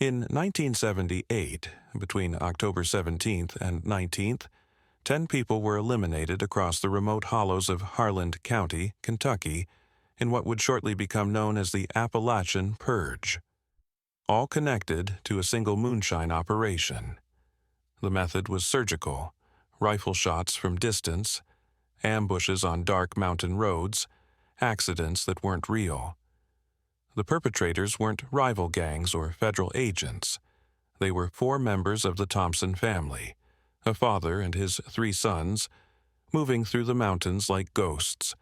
In 1978, between October 17th and 19th, 10 people were eliminated across the remote hollows of Harland County, Kentucky, in what would shortly become known as the Appalachian Purge, all connected to a single moonshine operation. The method was surgical: rifle shots from distance, ambushes on dark mountain roads, accidents that weren't real. The perpetrators weren't rival gangs or federal agents. They were 4 members of the Thompson family, a father and his 3 sons, moving through the mountains like ghosts,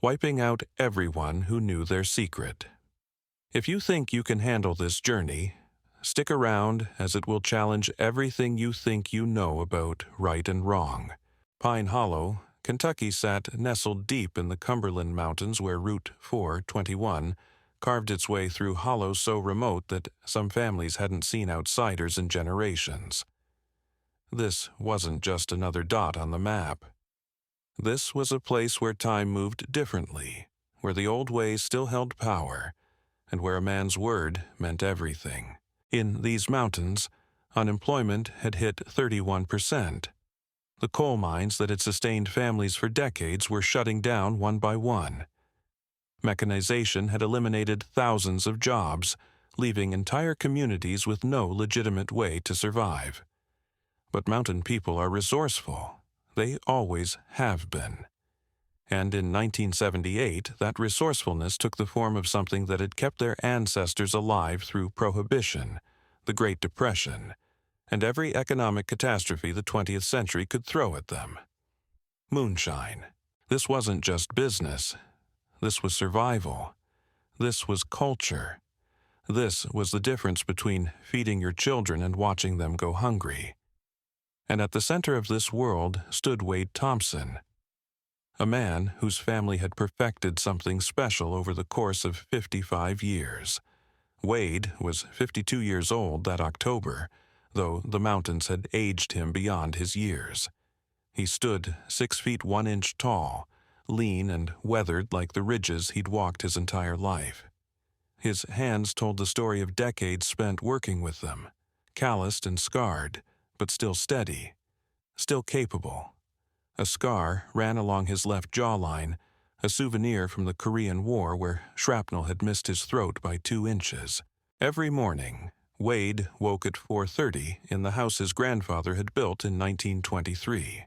wiping out everyone who knew their secret. If you think you can handle this journey, stick around, as it will challenge everything you think you know about right and wrong. Pine Hollow, Kentucky sat nestled deep in the Cumberland Mountains, where Route 421 carved its way through hollows so remote that some families hadn't seen outsiders in generations. This wasn't just another dot on the map. This was a place where time moved differently, where the old ways still held power, and where a man's word meant everything. In these mountains, unemployment had hit 31%. The coal mines that had sustained families for decades were shutting down one by one. Mechanization had eliminated thousands of jobs, leaving entire communities with no legitimate way to survive. But mountain people are resourceful. They always have been. And in 1978, that resourcefulness took the form of something that had kept their ancestors alive through Prohibition, the Great Depression, and every economic catastrophe the 20th century could throw at them. Moonshine. This wasn't just business. This was survival. This was culture. This was the difference between feeding your children and watching them go hungry. And at the center of this world stood Wade Thompson, a man whose family had perfected something special over the course of 55 years. Wade was 52 years old that October, though the mountains had aged him beyond his years. He stood 6 feet 1 inch tall, lean and weathered like the ridges he'd walked his entire life. His hands told the story of decades spent working with them, calloused and scarred, but still steady, still capable. A scar ran along his left jawline, a souvenir from the Korean War where shrapnel had missed his throat by 2 inches. Every morning, Wade woke at 4:30 in the house his grandfather had built in 1923.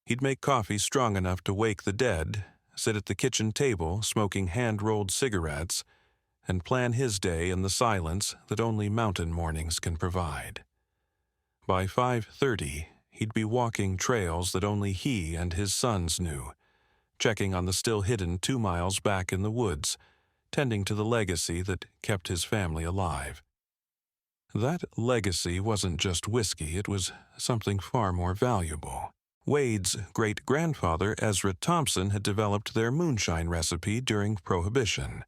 He'd make coffee strong enough to wake the dead, sit at the kitchen table smoking hand-rolled cigarettes, and plan his day in the silence that only mountain mornings can provide. By 5:30, he'd be walking trails that only he and his sons knew, checking on the still hidden 2 miles back in the woods, tending to the legacy that kept his family alive. That legacy wasn't just whiskey, it was something far more valuable. Wade's great-grandfather, Ezra Thompson, had developed their moonshine recipe during Prohibition,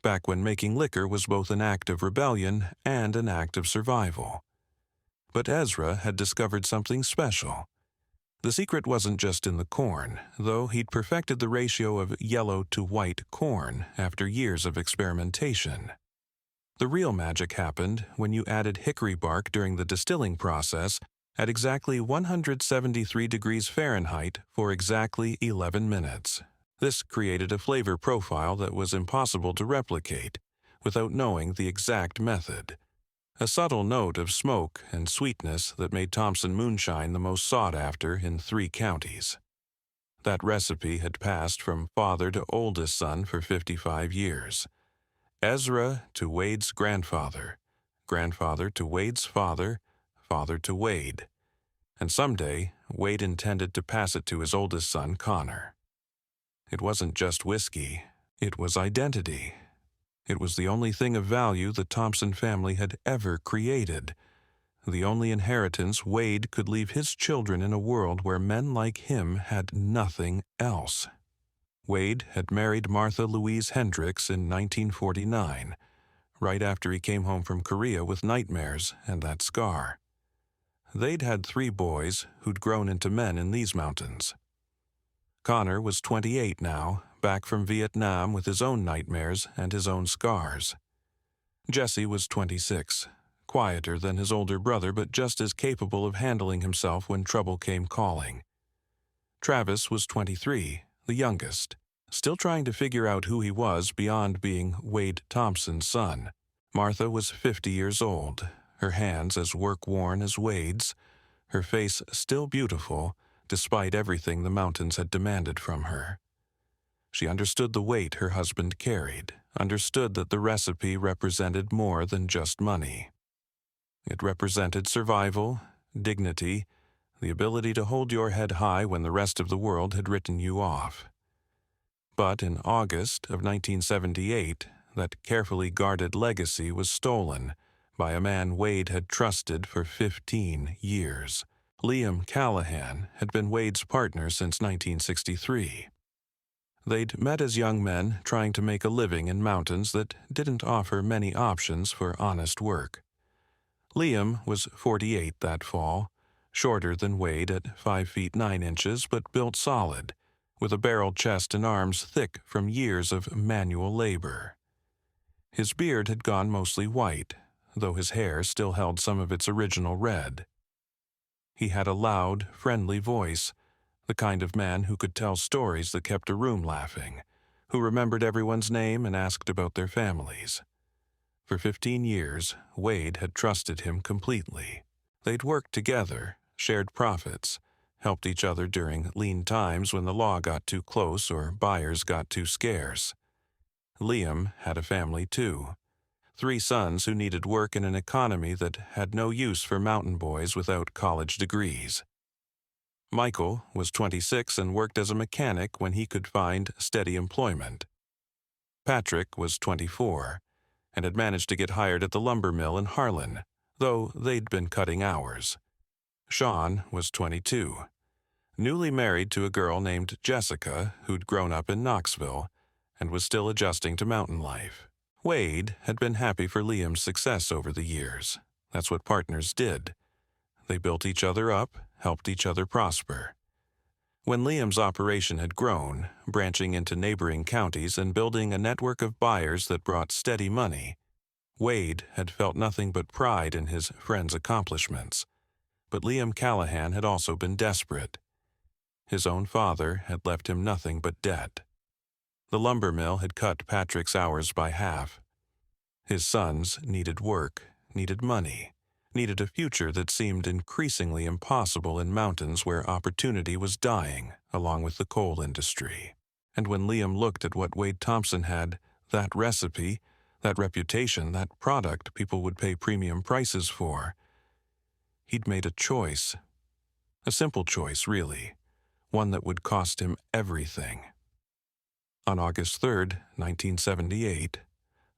back when making liquor was both an act of rebellion and an act of survival. But Ezra had discovered something special. The secret wasn't just in the corn, though he'd perfected the ratio of yellow to white corn after years of experimentation. The real magic happened when you added hickory bark during the distilling process at exactly 173 degrees Fahrenheit for exactly 11 minutes. This created a flavor profile that was impossible to replicate without knowing the exact method. A subtle note of smoke and sweetness that made Thompson Moonshine the most sought after in 3 counties. That recipe had passed from father to oldest son for 55 years. Ezra to Wade's grandfather, grandfather to Wade's father, father to Wade. And someday, Wade intended to pass it to his oldest son, Connor. It wasn't just whiskey, it was identity. It was the only thing of value the Thompson family had ever created, the only inheritance Wade could leave his children in a world where men like him had nothing else. Wade had married Martha Louise Hendricks in 1949, right after he came home from Korea with nightmares and that scar. They'd had 3 boys who'd grown into men in these mountains. Connor was 28 now, back from Vietnam with his own nightmares and his own scars. Jesse was 26, quieter than his older brother but just as capable of handling himself when trouble came calling. Travis was 23, the youngest, still trying to figure out who he was beyond being Wade Thompson's son. Martha was 50 years old, her hands as work-worn as Wade's, her face still beautiful despite everything the mountains had demanded from her. She understood the weight her husband carried, understood that the recipe represented more than just money. It represented survival, dignity, the ability to hold your head high when the rest of the world had written you off. But in August of 1978, that carefully guarded legacy was stolen by a man Wade had trusted for 15 years. Liam Callahan had been Wade's partner since 1963. They'd met as young men trying to make a living in mountains that didn't offer many options for honest work. Liam was 48 that fall, shorter than Wade at 5 feet 9 inches, but built solid, with a barreled chest and arms thick from years of manual labor. His beard had gone mostly white, though his hair still held some of its original red. He had a loud, friendly voice, the kind of man who could tell stories that kept a room laughing, who remembered everyone's name and asked about their families. For 15 years, Wade had trusted him completely. They'd worked together, shared profits, helped each other during lean times when the law got too close or buyers got too scarce. Liam had a family too. 3 sons who needed work in an economy that had no use for mountain boys without college degrees. Michael was 26 and worked as a mechanic when he could find steady employment. Patrick was 24 and had managed to get hired at the lumber mill in Harlan, though they'd been cutting hours. Sean was 22, newly married to a girl named Jessica who'd grown up in Knoxville and was still adjusting to mountain life. Wade had been happy for Liam's success over the years. That's what partners did. They built each other up, helped each other prosper. When Liam's operation had grown, branching into neighboring counties and building a network of buyers that brought steady money, Wade had felt nothing but pride in his friend's accomplishments. But Liam Callahan had also been desperate. His own father had left him nothing but debt. The lumber mill had cut Patrick's hours by half. His sons needed work, needed money, needed a future that seemed increasingly impossible in mountains where opportunity was dying, along with the coal industry. And when Liam looked at what Wade Thompson had, that recipe, that reputation, that product people would pay premium prices for, he'd made a choice. A simple choice, really. One that would cost him everything. On August 3rd, 1978,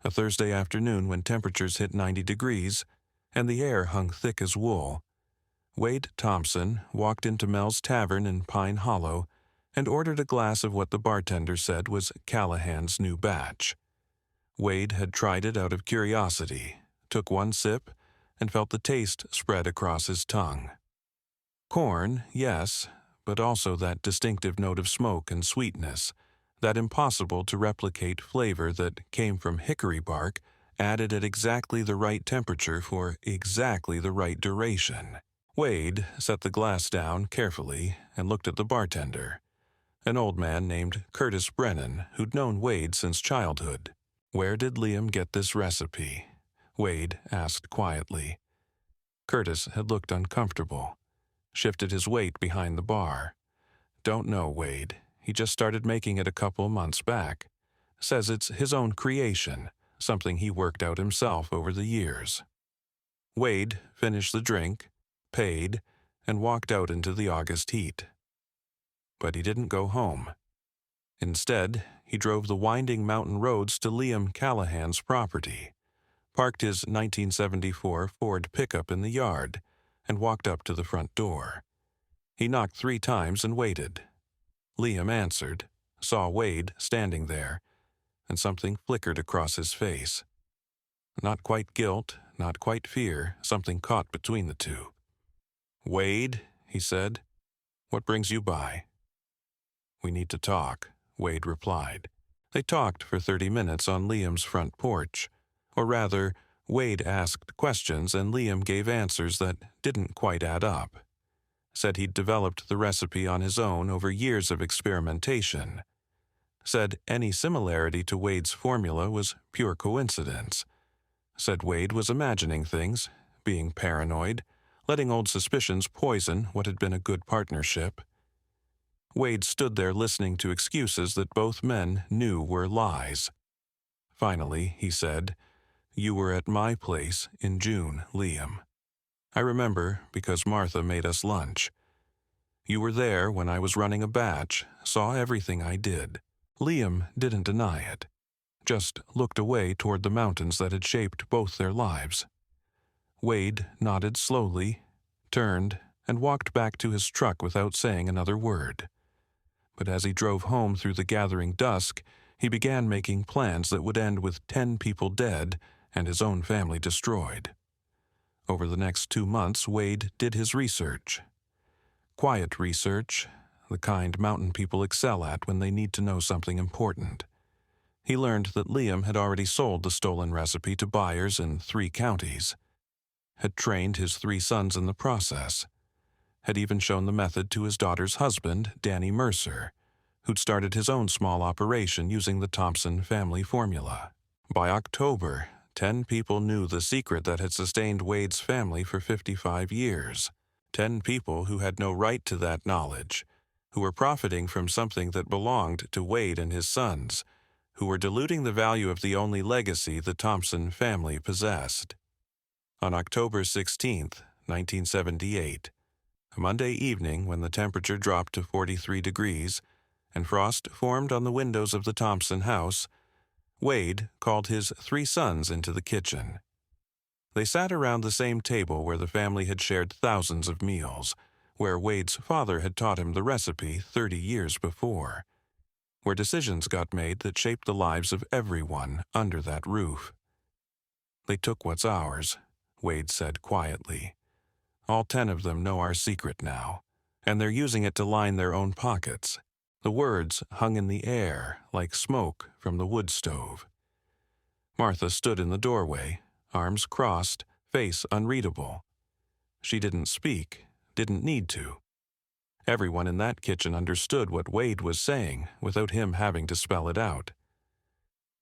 a Thursday afternoon when temperatures hit 90 degrees and the air hung thick as wool, Wade Thompson walked into Mel's Tavern in Pine Hollow and ordered a glass of what the bartender said was Callahan's new batch. Wade had tried it out of curiosity, took one sip, and felt the taste spread across his tongue. Corn, yes, but also that distinctive note of smoke and sweetness, that impossible-to-replicate flavor that came from hickory bark added at exactly the right temperature for exactly the right duration. Wade set the glass down carefully and looked at the bartender, an old man named Curtis Brennan who'd known Wade since childhood. "Where did Liam get this recipe?" Wade asked quietly. Curtis had looked uncomfortable, shifted his weight behind the bar. "Don't know, Wade. He just started making it a couple months back. Says it's his own creation, something he worked out himself over the years." Wade finished the drink, paid, and walked out into the August heat. But he didn't go home. Instead, he drove the winding mountain roads to Liam Callahan's property, parked his 1974 Ford pickup in the yard, and walked up to the front door. He knocked 3 times and waited. Liam answered, saw Wade standing there, and something flickered across his face. Not quite guilt, not quite fear, something caught between the two. "Wade," he said, "what brings you by?" "We need to talk," Wade replied. They talked for 30 minutes on Liam's front porch, Or rather, Wade asked questions and Liam gave answers that didn't quite add up. Said he'd developed the recipe on his own over years of experimentation. Said any similarity to Wade's formula was pure coincidence. Said Wade was imagining things, being paranoid, letting old suspicions poison what had been a good partnership. Wade stood there listening to excuses that both men knew were lies. Finally, he said, "You were at my place in June, Liam. I remember because Martha made us lunch. You were there when I was running a batch, saw everything I did." Liam didn't deny it, just looked away toward the mountains that had shaped both their lives. Wade nodded slowly, turned, and walked back to his truck without saying another word. But as he drove home through the gathering dusk, he began making plans that would end with 10 people dead and his own family destroyed. Over the next 2 months, Wade did his research. Quiet research, the kind mountain people excel at when they need to know something important. He learned that Liam had already sold the stolen recipe to buyers in 3 counties, had trained his 3 sons in the process, had even shown the method to his daughter's husband, Danny Mercer, who'd started his own small operation using the Thompson family formula. By October, 10 people knew the secret that had sustained Wade's family for 55 years. 10 people who had no right to that knowledge, who were profiting from something that belonged to Wade and his sons, who were diluting the value of the only legacy the Thompson family possessed. On October 16, 1978, a Monday evening when the temperature dropped to 43 degrees and frost formed on the windows of the Thompson house, Wade called his 3 sons into the kitchen. They sat around the same table where the family had shared thousands of meals, where Wade's father had taught him the recipe 30 years before, where decisions got made that shaped the lives of everyone under that roof. "They took what's ours," Wade said quietly. "All 10 of them know our secret now, and they're using it to line their own pockets." The words hung in the air like smoke from the wood stove. Martha stood in the doorway, arms crossed, face unreadable. She didn't speak, didn't need to. Everyone in that kitchen understood what Wade was saying without him having to spell it out.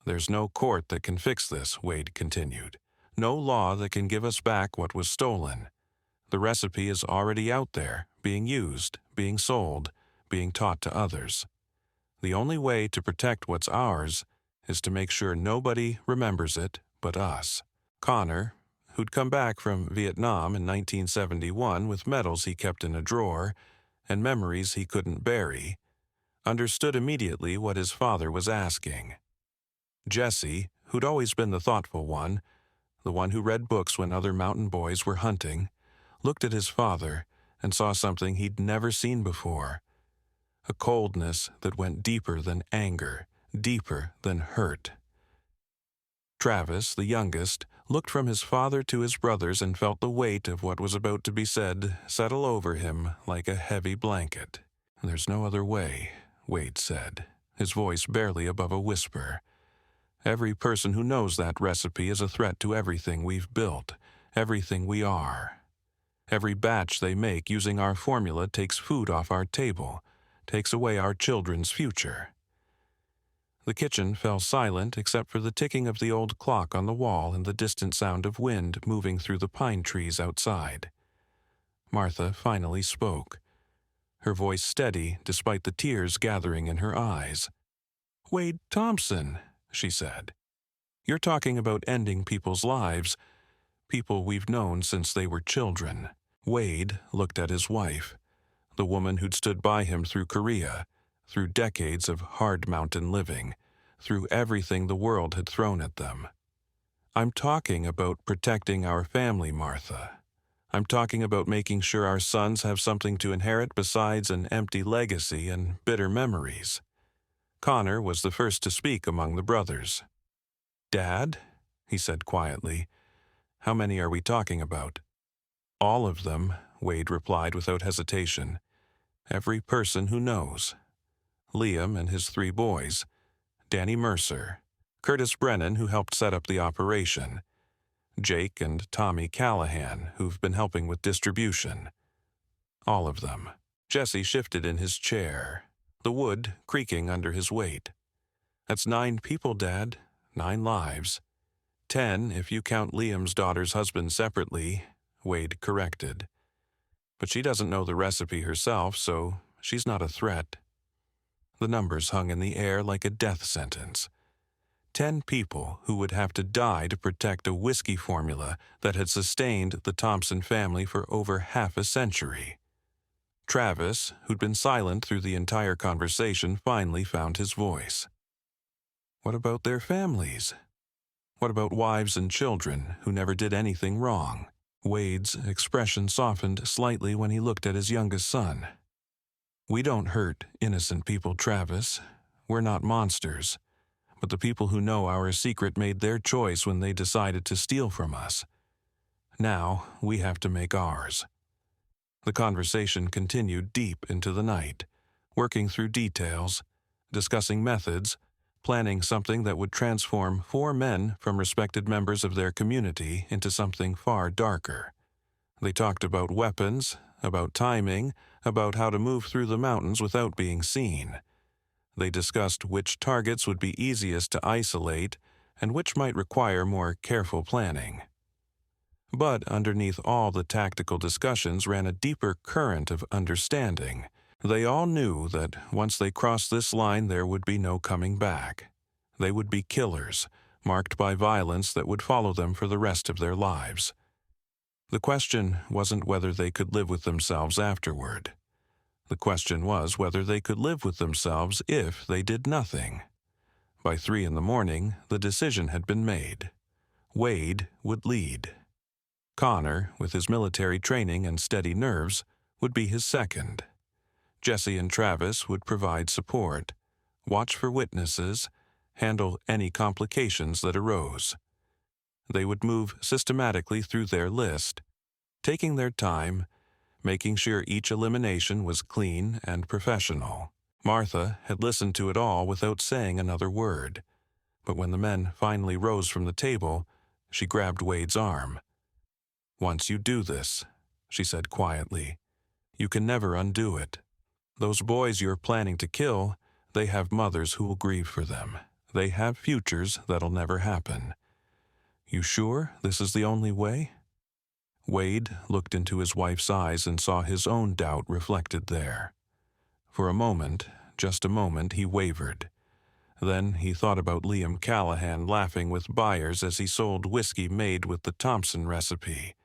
"There's no court that can fix this," Wade continued. "No law that can give us back what was stolen. The recipe is already out there, being used, being sold, being taught to others. The only way to protect what's ours is to make sure nobody remembers it but us." Connor, who'd come back from Vietnam in 1971 with medals he kept in a drawer and memories he couldn't bury, understood immediately what his father was asking. Jesse, who'd always been the thoughtful one, the one who read books when other mountain boys were hunting, looked at his father and saw something he'd never seen before. A coldness that went deeper than anger, deeper than hurt. Travis, the youngest, looked from his father to his brothers and felt the weight of what was about to be said settle over him like a heavy blanket. "There's no other way," Wade said, his voice barely above a whisper. "Every person who knows that recipe is a threat to everything we've built, everything we are. Every batch they make using our formula takes food off our table, takes away our children's future." The kitchen fell silent except for the ticking of the old clock on the wall and the distant sound of wind moving through the pine trees outside. Martha finally spoke, her voice steady despite the tears gathering in her eyes. "Wade Thompson," she said, "you're talking about ending people's lives, people we've known since they were children." Wade looked at his wife, the woman who'd stood by him through Korea, through decades of hard mountain living, through everything the world had thrown at them. "I'm talking about protecting our family, Martha. I'm talking about making sure our sons have something to inherit besides an empty legacy and bitter memories." Connor was the first to speak among the brothers. "Dad," he said quietly, "how many are we talking about?" "All of them," Wade replied without hesitation. "Every person who knows. Liam and his 3 boys, Danny Mercer, Curtis Brennan, who helped set up the operation, Jake and Tommy Callahan, who've been helping with distribution. All of them. Jesse shifted in his chair, the wood creaking under his weight. That's 9 people, Dad. 9 lives. 10 if you count Liam's daughter's husband separately, Wade corrected. But she doesn't know the recipe herself, so she's not a threat. The numbers hung in the air like a death sentence. 10 people who would have to die to protect a whiskey formula that had sustained the Thompson family for over half a century. Travis, who'd been silent through the entire conversation, finally found his voice. What about their families? What about wives and children who never did anything wrong? Wade's expression softened slightly when he looked at his youngest son. We don't hurt innocent people, Travis. We're not monsters. But the people who know our secret made their choice when they decided to steal from us. Now we have to make ours. The conversation continued deep into the night, working through details, discussing methods, planning something that would transform 4 men from respected members of their community into something far darker. They talked about weapons, about timing, about how to move through the mountains without being seen. They discussed which targets would be easiest to isolate and which might require more careful planning. But underneath all the tactical discussions ran a deeper current of understanding. They all knew that once they crossed this line there would be no coming back. They would be killers, marked by violence that would follow them for the rest of their lives. The question wasn't whether they could live with themselves afterward. The question was whether they could live with themselves if they did nothing. By 3 a.m, the decision had been made. Wade would lead. Connor, with his military training and steady nerves, would be his second. Jesse and Travis would provide support, watch for witnesses, handle any complications that arose. They would move systematically through their list, taking their time, making sure each elimination was clean and professional. Martha had listened to it all without saying another word, but when the men finally rose from the table, she grabbed Wade's arm. Once you do this, she said quietly, you can never undo it. Those boys you're planning to kill, they have mothers who will grieve for them. They have futures that'll never happen. You sure this is the only way? Wade looked into his wife's eyes and saw his own doubt reflected there. For a moment, just a moment, he wavered. Then he thought about Liam Callahan laughing with buyers as he sold whiskey made with the Thompson recipe.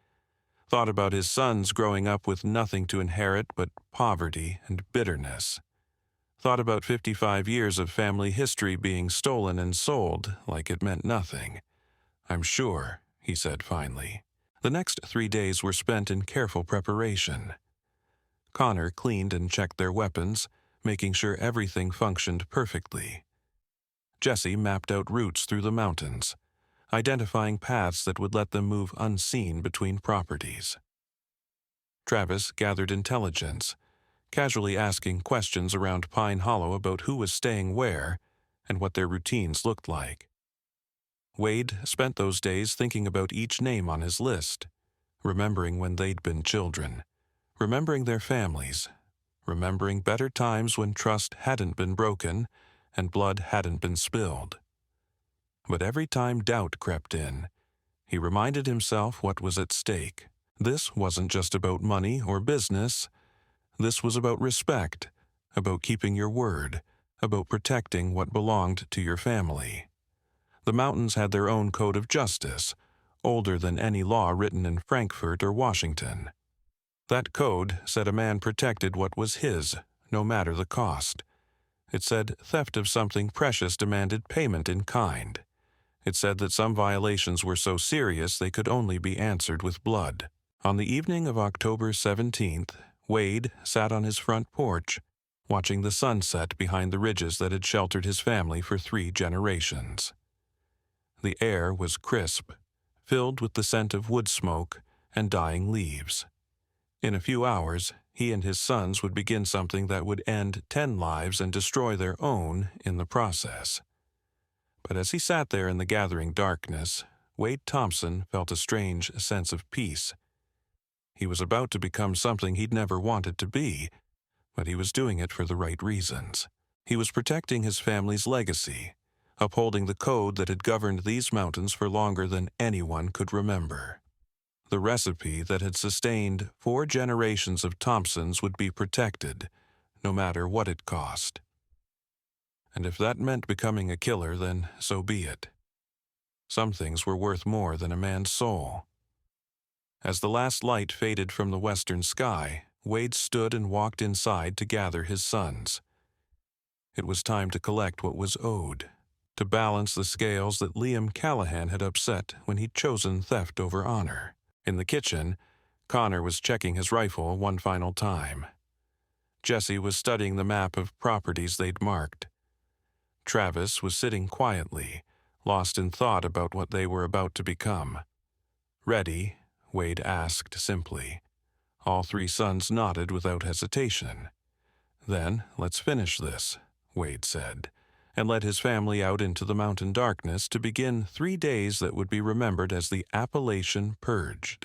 Thought about his sons growing up with nothing to inherit but poverty and bitterness. Thought about 55 years of family history being stolen and sold like it meant nothing. I'm sure, he said finally. The next 3 days were spent in careful preparation. Connor cleaned and checked their weapons, making sure everything functioned perfectly. Jesse mapped out routes through the mountains, identifying paths that would let them move unseen between properties. Travis gathered intelligence, casually asking questions around Pine Hollow about who was staying where and what their routines looked like. Wade spent those days thinking about each name on his list, remembering when they'd been children, remembering their families, remembering better times when trust hadn't been broken and blood hadn't been spilled. But every time doubt crept in, he reminded himself what was at stake. This wasn't just about money or business. This was about respect, about keeping your word, about protecting what belonged to your family. The mountains had their own code of justice, older than any law written in Frankfurt or Washington. That code said a man protected what was his, no matter the cost. It said theft of something precious demanded payment in kind. It said that some violations were so serious they could only be answered with blood. On the evening of October 17th, Wade sat on his front porch, watching the sunset behind the ridges that had sheltered his family for 3 generations. The air was crisp, filled with the scent of wood smoke and dying leaves. In a few hours, he and his sons would begin something that would end 10 lives and destroy their own in the process. But as he sat there in the gathering darkness, Wade Thompson felt a strange sense of peace. He was about to become something he'd never wanted to be, but he was doing it for the right reasons. He was protecting his family's legacy, upholding the code that had governed these mountains for longer than anyone could remember. The recipe that had sustained 4 generations of Thompsons would be protected, no matter what it cost. And if that meant becoming a killer, then so be it. Some things were worth more than a man's soul. As the last light faded from the western sky, Wade stood and walked inside to gather his sons. It was time to collect what was owed, to balance the scales that Liam Callahan had upset when he'd chosen theft over honor. In the kitchen, Connor was checking his rifle one final time. Jesse was studying the map of properties they'd marked. Travis was sitting quietly, lost in thought about what they were about to become. "Ready?" Wade asked simply. All 3 sons nodded without hesitation. "Then let's finish this," Wade said, and led his family out into the mountain darkness to begin 3 days that would be remembered as the Appalachian Purge.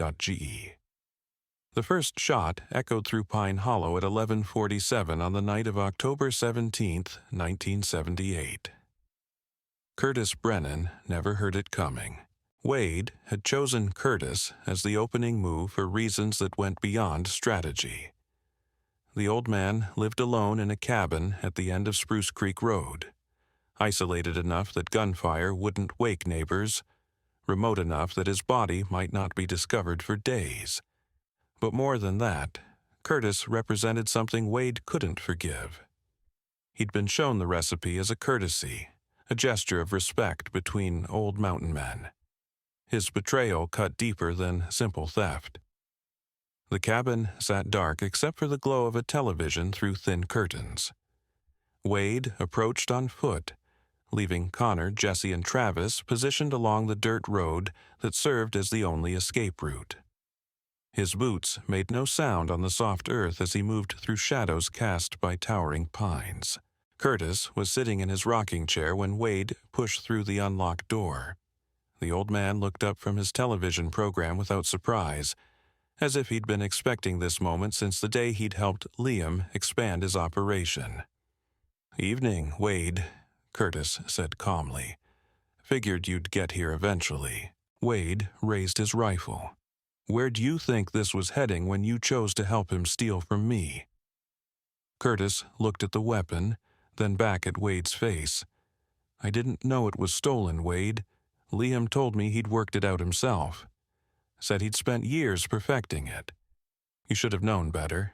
The first shot echoed through Pine Hollow at 11:47 on the night of October 17, 1978. Curtis Brennan never heard it coming. Wade had chosen Curtis as the opening move for reasons that went beyond strategy. The old man lived alone in a cabin at the end of Spruce Creek Road, isolated enough that gunfire wouldn't wake neighbors, remote enough that his body might not be discovered for days. But more than that, Curtis represented something Wade couldn't forgive. He'd been shown the recipe as a courtesy, a gesture of respect between old mountain men. His betrayal cut deeper than simple theft. The cabin sat dark except for the glow of a television through thin curtains. Wade approached on foot, leaving Connor, Jesse, and Travis positioned along the dirt road that served as the only escape route. His boots made no sound on the soft earth as he moved through shadows cast by towering pines. Curtis was sitting in his rocking chair when Wade pushed through the unlocked door. The old man looked up from his television program without surprise, as if he'd been expecting this moment since the day he'd helped Liam expand his operation. "Evening, Wade," Curtis said calmly. "Figured you'd get here eventually." Wade raised his rifle. "Where'd you think this was heading when you chose to help him steal from me?" Curtis looked at the weapon, then back at Wade's face. "I didn't know it was stolen, Wade. Liam told me he'd worked it out himself. Said he'd spent years perfecting it. You should have known better.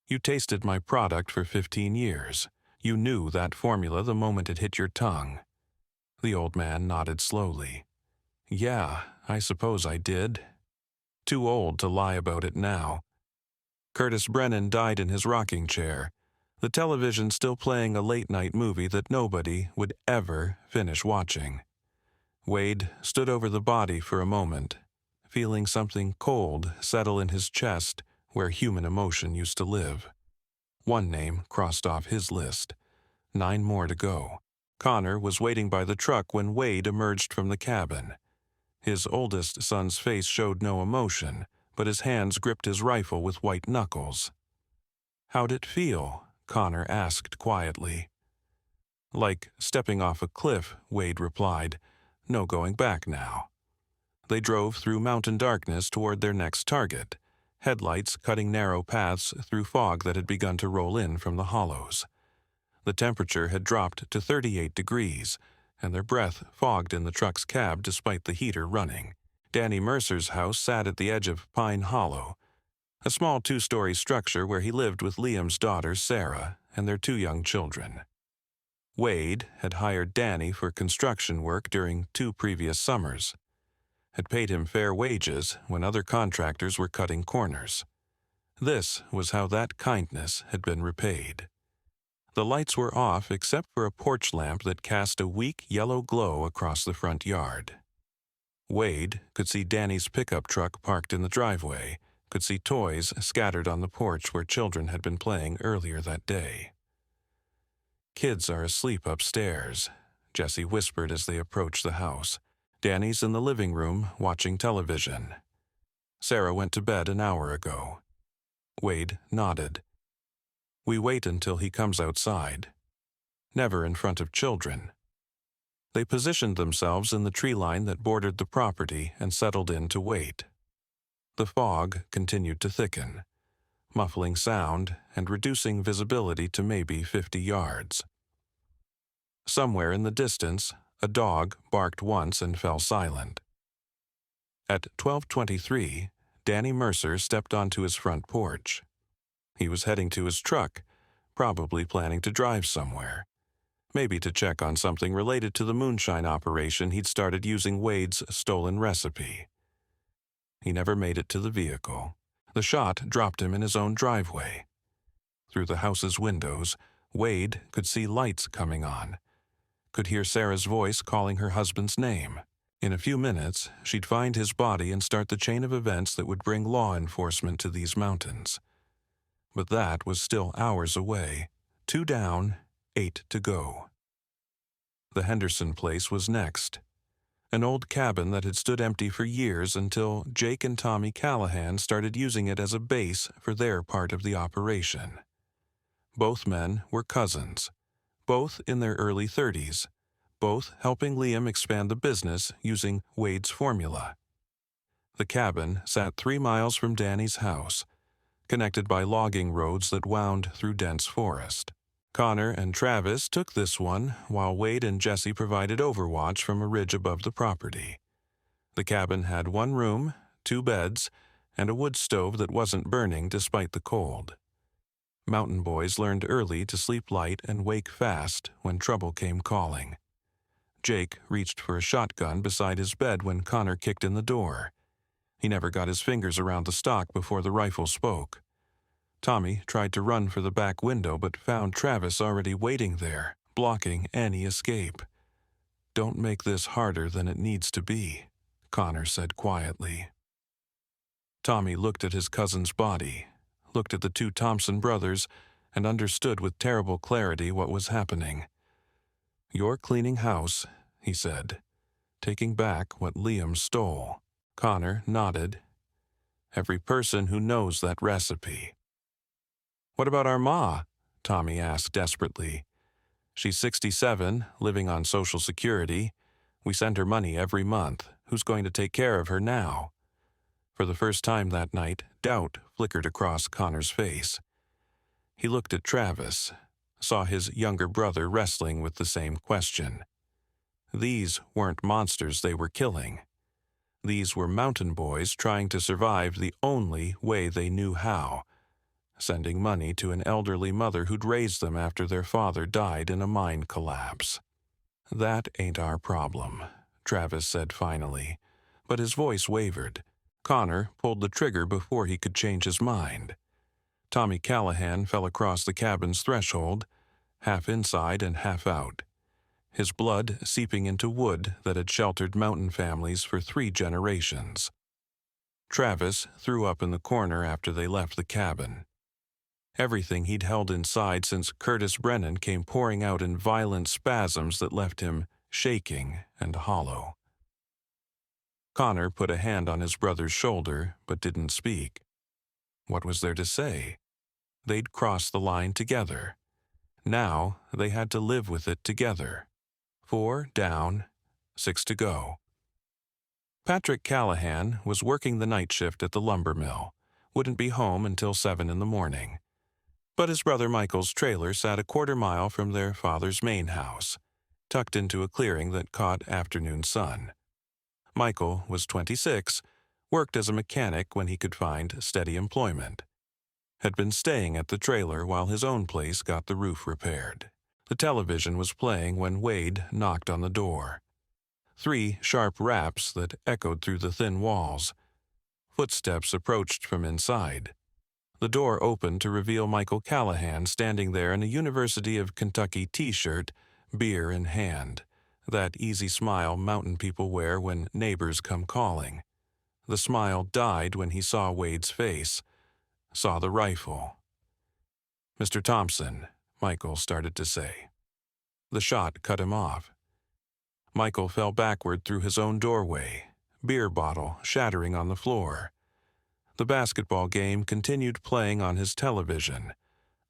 You tasted my product for 15 years. You knew that formula the moment it hit your tongue." The old man nodded slowly. "Yeah, I suppose I did. Too old to lie about it now." Curtis Brennan died in his rocking chair, the television still playing a late-night movie that nobody would ever finish watching. Wade stood over the body for a moment, feeling something cold settle in his chest where human emotion used to live. One name crossed off his list. 9 more to go. Connor was waiting by the truck when Wade emerged from the cabin. His oldest son's face showed no emotion, but his hands gripped his rifle with white knuckles. "How'd it feel?" Connor asked quietly. "Like stepping off a cliff," Wade replied. "No going back now." They drove through mountain darkness toward their next target, headlights cutting narrow paths through fog that had begun to roll in from the hollows. The temperature had dropped to 38 degrees, and their breath fogged in the truck's cab despite the heater running. Danny Mercer's house sat at the edge of Pine Hollow, a small 2-story structure where he lived with Liam's daughter, Sarah, and their 2 young children. Wade had hired Danny for construction work during 2 previous summers, had paid him fair wages when other contractors were cutting corners. This was how that kindness had been repaid. The lights were off except for a porch lamp that cast a weak yellow glow across the front yard. Wade could see Danny's pickup truck parked in the driveway, could see toys scattered on the porch where children had been playing earlier that day. "Kids are asleep upstairs," Jesse whispered as they approached the house. "Danny's in the living room watching television. Sarah went to bed an hour ago." Wade nodded. "We wait until he comes outside. Never in front of children." They positioned themselves in the tree line that bordered the property and settled in to wait. The fog continued to thicken, muffling sound and reducing visibility to maybe 50 yards. Somewhere in the distance, a dog barked once and fell silent. At 12:23, Danny Mercer stepped onto his front porch. He was heading to his truck, probably planning to drive somewhere. Maybe to check on something related to the Moonshine operation he'd started using Wade's stolen recipe. He never made it to the vehicle. The shot dropped him in his own driveway. Through the house's windows, Wade could see lights coming on, could hear Sarah's voice calling her husband's name. In a few minutes, she'd find his body and start the chain of events that would bring law enforcement to these mountains. But that was still hours away. 2 down, 8 to go. The Henderson place was next. An old cabin that had stood empty for years until Jake and Tommy Callahan started using it as a base for their part of the operation. Both men were cousins, both in their early 30s, both helping Liam expand the business using Wade's formula. The cabin sat 3 miles from Danny's house, connected by logging roads that wound through dense forest. Connor and Travis took this one, while Wade and Jesse provided overwatch from a ridge above the property. The cabin had 1 room, 2 beds, and a wood stove that wasn't burning despite the cold. Mountain boys learned early to sleep light and wake fast when trouble came calling. Jake reached for a shotgun beside his bed when Connor kicked in the door. He never got his fingers around the stock before the rifle spoke. Tommy tried to run for the back window but found Travis already waiting there, blocking any escape. "Don't make this harder than it needs to be," Connor said quietly. Tommy looked at his cousin's body, looked at the 2 Thompson brothers, and understood with terrible clarity what was happening. "You're cleaning house," he said, "taking back what Liam stole." Connor nodded. "Every person who knows that recipe." "What about our ma?" Tommy asked desperately. "She's 67, living on Social Security. We send her money every month. Who's going to take care of her now?" For the first time that night, doubt flickered across Connor's face. He looked at Travis, saw his younger brother wrestling with the same question. These weren't monsters they were killing. These were mountain boys trying to survive the only way they knew how, sending money to an elderly mother who'd raised them after their father died in a mine collapse. "That ain't our problem," Travis said finally, but his voice wavered. Connor pulled the trigger before he could change his mind. Tommy Callahan fell across the cabin's threshold, half inside and half out, his blood seeping into wood that had sheltered mountain families for 3 generations. Travis threw up in the corner after they left the cabin. Everything he'd held inside since Curtis Brennan came pouring out in violent spasms that left him shaking and hollow. Connor put a hand on his brother's shoulder but didn't speak. What was there to say? They'd crossed the line together. Now they had to live with it together. 4 down, 6 to go. Patrick Callahan was working the night shift at the lumber mill, wouldn't be home until 7 in the morning. But his brother Michael's trailer sat a quarter mile from their father's main house, tucked into a clearing that caught afternoon sun. Michael was 26, worked as a mechanic when he could find steady employment. Had been staying at the trailer while his own place got the roof repaired. The television was playing when Wade knocked on the door. 3 sharp raps that echoed through the thin walls. Footsteps approached from inside. The door opened to reveal Michael Callahan standing there in a University of Kentucky t-shirt, beer in hand, that easy smile mountain people wear when neighbors come calling. The smile died when he saw Wade's face, saw the rifle. "Mr. Thompson," Michael started to say. The shot cut him off. Michael fell backward through his own doorway, beer bottle shattering on the floor. The basketball game continued playing on his television.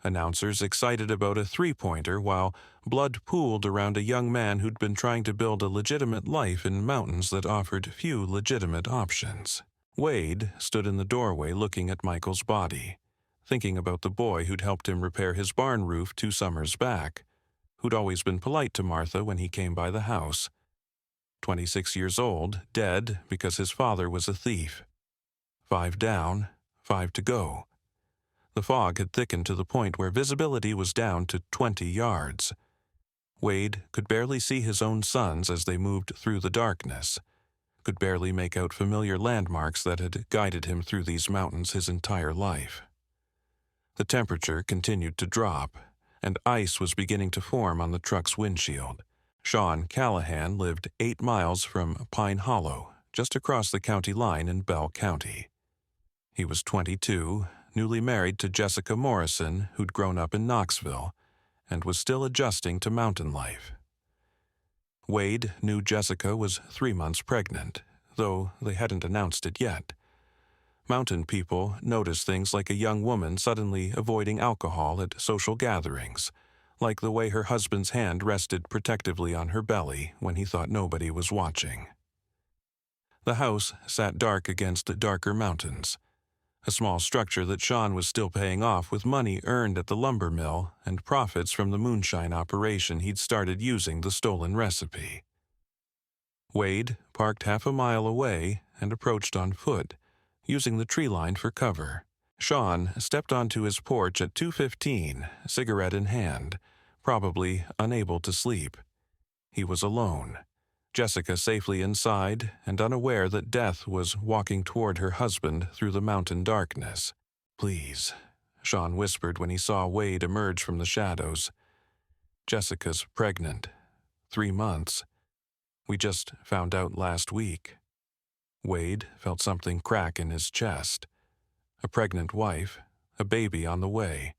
Announcers excited about a three-pointer while blood pooled around a young man who'd been trying to build a legitimate life in mountains that offered few legitimate options. Wade stood in the doorway looking at Michael's body, thinking about the boy who'd helped him repair his barn roof 2 summers back, who'd always been polite to Martha when he came by the house. 26 years old, dead because his father was a thief. 5 down, 5 to go. The fog had thickened to the point where visibility was down to 20 yards. Wade could barely see his own sons as they moved through the darkness, could barely make out familiar landmarks that had guided him through these mountains his entire life. The temperature continued to drop, and ice was beginning to form on the truck's windshield. Sean Callahan lived 8 miles from Pine Hollow, just across the county line in Bell County. He was 22, newly married to Jessica Morrison, who'd grown up in Knoxville, and was still adjusting to mountain life. Wade knew Jessica was 3 months pregnant, though they hadn't announced it yet. Mountain people notice things like a young woman suddenly avoiding alcohol at social gatherings, like the way her husband's hand rested protectively on her belly when he thought nobody was watching. The house sat dark against darker mountains, a small structure that Sean was still paying off with money earned at the lumber mill and profits from the Moonshine operation he'd started using the stolen recipe. Wade parked half a mile away and approached on foot, using the tree line for cover. Sean stepped onto his porch at 2:15, cigarette in hand, probably unable to sleep. He was alone. Jessica safely inside and unaware that death was walking toward her husband through the mountain darkness. "Please," Sean whispered when he saw Wade emerge from the shadows. "Jessica's pregnant. 3 months. We just found out last week." Wade felt something crack in his chest. A pregnant wife, a baby on the way.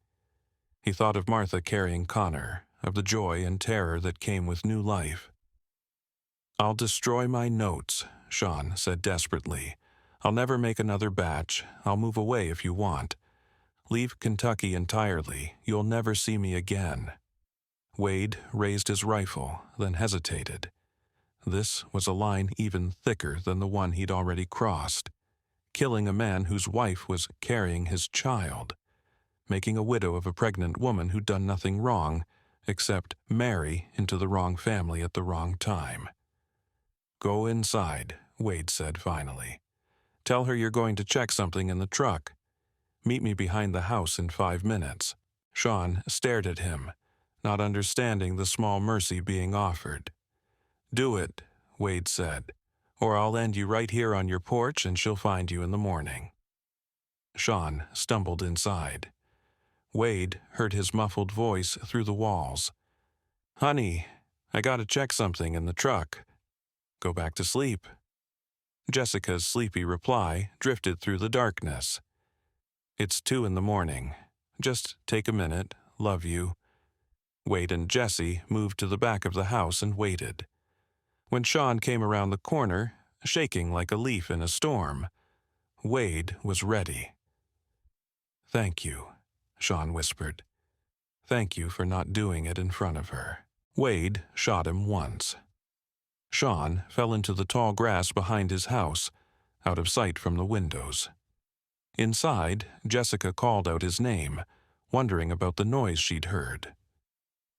He thought of Martha carrying Connor, of the joy and terror that came with new life. "I'll destroy my notes," Sean said desperately. "I'll never make another batch. I'll move away if you want. Leave Kentucky entirely. You'll never see me again." Wade raised his rifle, then hesitated. This was a line even thicker than the one he'd already crossed. Killing a man whose wife was carrying his child. Making a widow of a pregnant woman who'd done nothing wrong, except marry into the wrong family at the wrong time. "Go inside," Wade said finally. "Tell her you're going to check something in the truck. Meet me behind the house in 5 minutes." Sean stared at him, not understanding the small mercy being offered. "Do it," Wade said, "or I'll end you right here on your porch and she'll find you in the morning." Sean stumbled inside. Wade heard his muffled voice through the walls. "Honey, I gotta check something in the truck." "Go back to sleep." Jessica's sleepy reply drifted through the darkness. "It's 2 in the morning. Just take a minute. Love you." Wade and Jessie moved to the back of the house and waited. When Sean came around the corner, shaking like a leaf in a storm, Wade was ready. "Thank you," Sean whispered. "Thank you for not doing it in front of her." Wade shot him once. Sean fell into the tall grass behind his house, out of sight from the windows. Inside, Jessica called out his name, wondering about the noise she'd heard.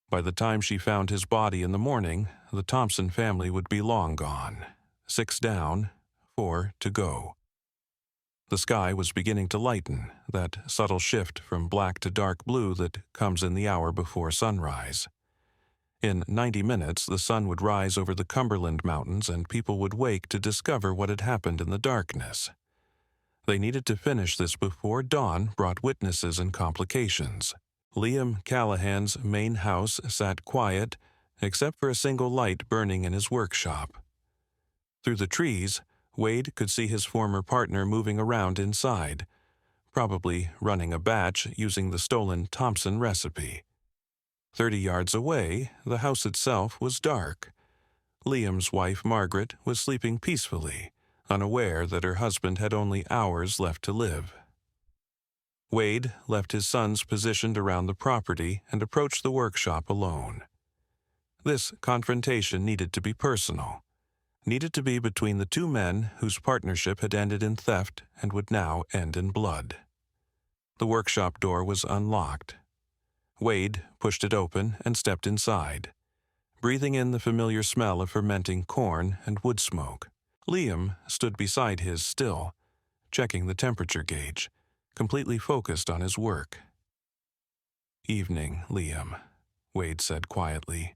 By the time she found his body in the morning, the Thompson family would be long gone. 6 down, 4 to go. The sky was beginning to lighten, that subtle shift from black to dark blue that comes in the hour before sunrise. In 90 minutes, the sun would rise over the Cumberland Mountains and people would wake to discover what had happened in the darkness. They needed to finish this before dawn brought witnesses and complications. Liam Callahan's main house sat quiet, except for a single light burning in his workshop. Through the trees, Wade could see his former partner moving around inside, probably running a batch using the stolen Thompson recipe. 30 yards away, the house itself was dark. Liam's wife, Margaret, was sleeping peacefully, unaware that her husband had only hours left to live. Wade left his sons positioned around the property and approached the workshop alone. This confrontation needed to be personal, needed to be between the two men whose partnership had ended in theft and would now end in blood. The workshop door was unlocked. Wade pushed it open and stepped inside, breathing in the familiar smell of fermenting corn and wood smoke. Liam stood beside his still, checking the temperature gauge, completely focused on his work. "Evening, Liam," Wade said quietly.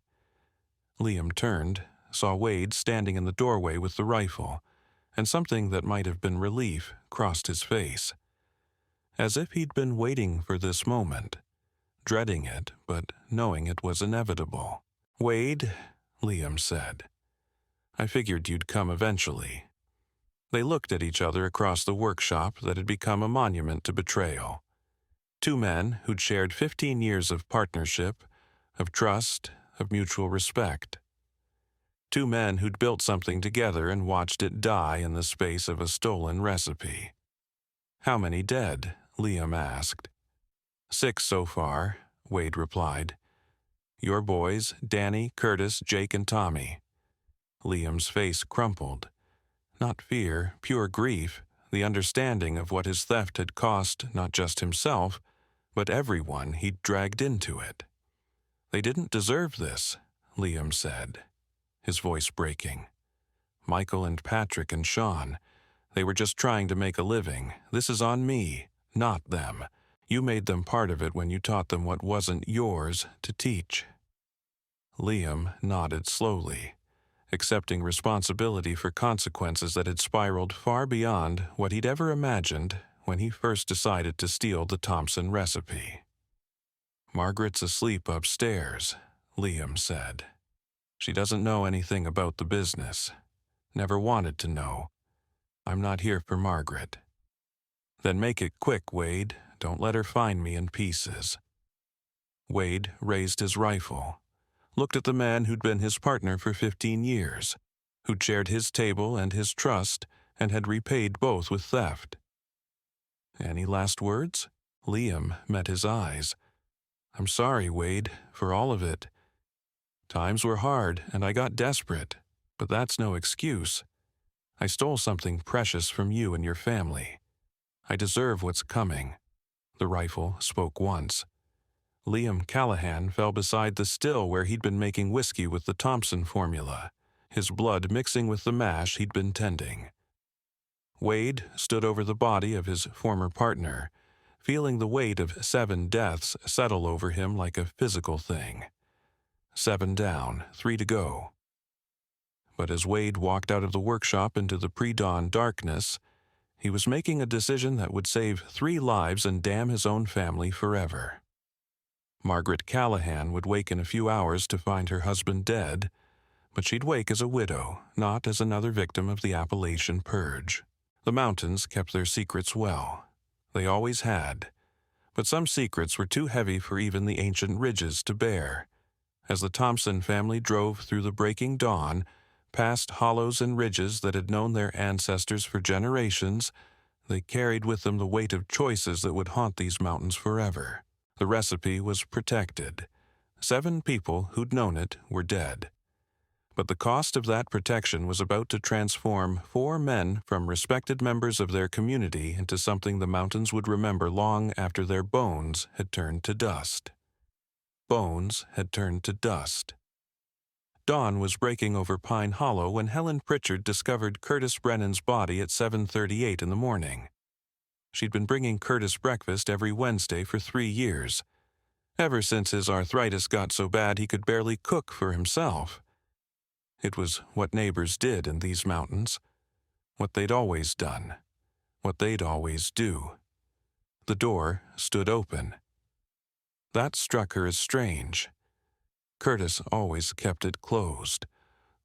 Liam turned, saw Wade standing in the doorway with the rifle, and something that might have been relief crossed his face. As if he'd been waiting for this moment, dreading it, but knowing it was inevitable. "Wade," Liam said, "I figured you'd come eventually." They looked at each other across the workshop that had become a monument to betrayal. Two men who'd shared 15 years of partnership, of trust, of mutual respect. Two men who'd built something together and watched it die in the space of a stolen recipe. "How many dead?" Liam asked. "6 so far," Wade replied. "Your boys, Danny, Curtis, Jake, and Tommy." Liam's face crumpled. Not fear, pure grief, the understanding of what his theft had cost not just himself, but everyone he'd dragged into it. "They didn't deserve this," Liam said, his voice breaking. "Michael and Patrick and Sean, they were just trying to make a living. This is on me, not them. You made them part of it when you taught them what wasn't yours to teach." Liam nodded slowly, accepting responsibility for consequences that had spiraled far beyond what he'd ever imagined when he first decided to steal the Thompson recipe. "Margaret's asleep upstairs," Liam said. "She doesn't know anything about the business. Never wanted to know. I'm not here for Margaret." "Then make it quick, Wade. Don't let her find me in pieces." Wade raised his rifle, looked at the man who'd been his partner for 15 years, who'd shared his table and his trust and had repaid both with theft. "Any last words?" Liam met his eyes. "I'm sorry, Wade, for all of it. Times were hard and I got desperate, but that's no excuse. I stole something precious from you and your family. I deserve what's coming." The rifle spoke once. Liam Callahan fell beside the still where he'd been making whiskey with the Thompson formula, his blood mixing with the mash he'd been tending. Wade stood over the body of his former partner, feeling the weight of 7 deaths settle over him like a physical thing. 7 down, 3 to go. But as Wade walked out of the workshop into the pre-dawn darkness, he was making a decision that would save 3 lives and damn his own family forever. Margaret Callahan would wake in a few hours to find her husband dead, but she'd wake as a widow, not as another victim of the Appalachian Purge. The mountains kept their secrets well. They always had. But some secrets were too heavy for even the ancient ridges to bear. As the Thompson family drove through the breaking dawn, past hollows and ridges that had known their ancestors for generations, they carried with them the weight of choices that would haunt these mountains forever. The recipe was protected. 7 people who'd known it were dead. But the cost of that protection was about to transform 4 men from respected members of their community into something the mountains would remember long after their bones had turned to dust. Bones had turned to dust. Dawn was breaking over Pine Hollow when Helen Pritchard discovered Curtis Brennan's body at 7:38 in the morning. She'd been bringing Curtis breakfast every Wednesday for 3 years, ever since his arthritis got so bad he could barely cook for himself. It was what neighbors did in these mountains, what they'd always done, what they'd always do. The door stood open. That struck her as strange. Curtis always kept it closed.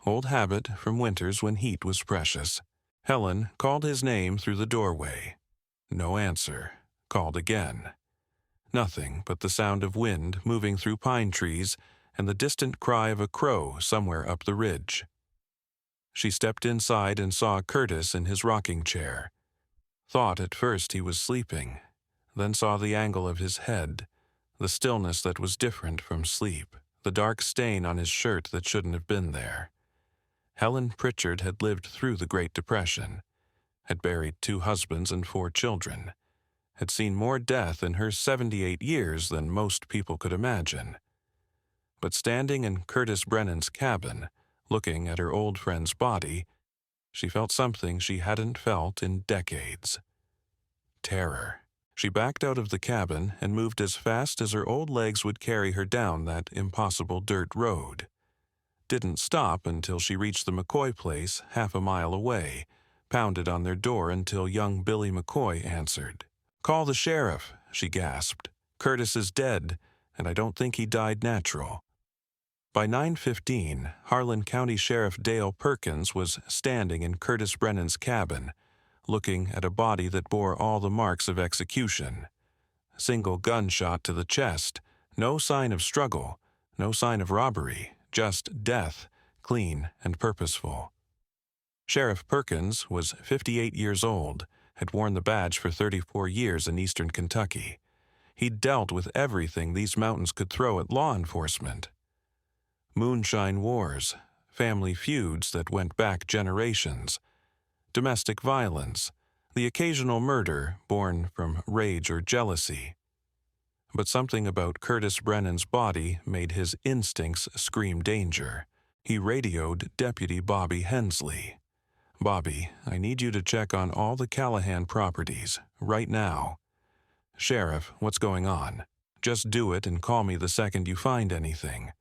Old habit from winters when heat was precious. Helen called his name through the doorway. No answer. Called again. Nothing but the sound of wind moving through pine trees and the distant cry of a crow somewhere up the ridge. She stepped inside and saw Curtis in his rocking chair. Thought at first he was sleeping, then saw the angle of his head, the stillness that was different from sleep, the dark stain on his shirt that shouldn't have been there. Helen Pritchard had lived through the Great Depression, had buried 2 husbands and 4 children, had seen more death in her 78 years than most people could imagine. But standing in Curtis Brennan's cabin, looking at her old friend's body, she felt something she hadn't felt in decades. Terror. She backed out of the cabin and moved as fast as her old legs would carry her down that impossible dirt road. Didn't stop until she reached the McCoy place half a mile away, pounded on their door until young Billy McCoy answered. "Call the sheriff," she gasped. "Curtis is dead, and I don't think he died natural." By 9:15, Harlan County Sheriff Dale Perkins was standing in Curtis Brennan's cabin, looking at a body that bore all the marks of execution. Single gunshot to the chest, no sign of struggle, no sign of robbery, just death, clean and purposeful. Sheriff Perkins was 58 years old, had worn the badge for 34 years in eastern Kentucky. He'd dealt with everything these mountains could throw at law enforcement. Moonshine wars, family feuds that went back generations, domestic violence, the occasional murder born from rage or jealousy. But something about Curtis Brennan's body made his instincts scream danger. He radioed Deputy Bobby Hensley. "Bobby, I need you to check on all the Callahan properties, right now." "Sheriff, what's going on?" "Just do it and call me the second you find anything."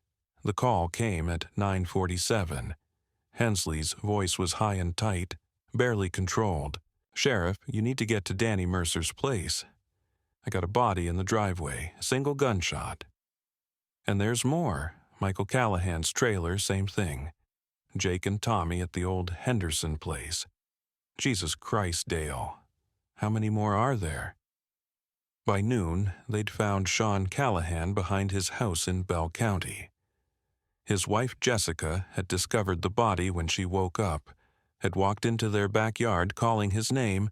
The call came at 9:47. Hensley's voice was high and tight, barely controlled. "Sheriff, you need to get to Danny Mercer's place. I got a body in the driveway, single gunshot." "And there's more. Michael Callahan's trailer, same thing. Jake and Tommy at the old Henderson place." "Jesus Christ, Dale. How many more are there?" By noon, they'd found Sean Callahan behind his house in Bell County. His wife Jessica had discovered the body when she woke up, had walked into their backyard calling his name,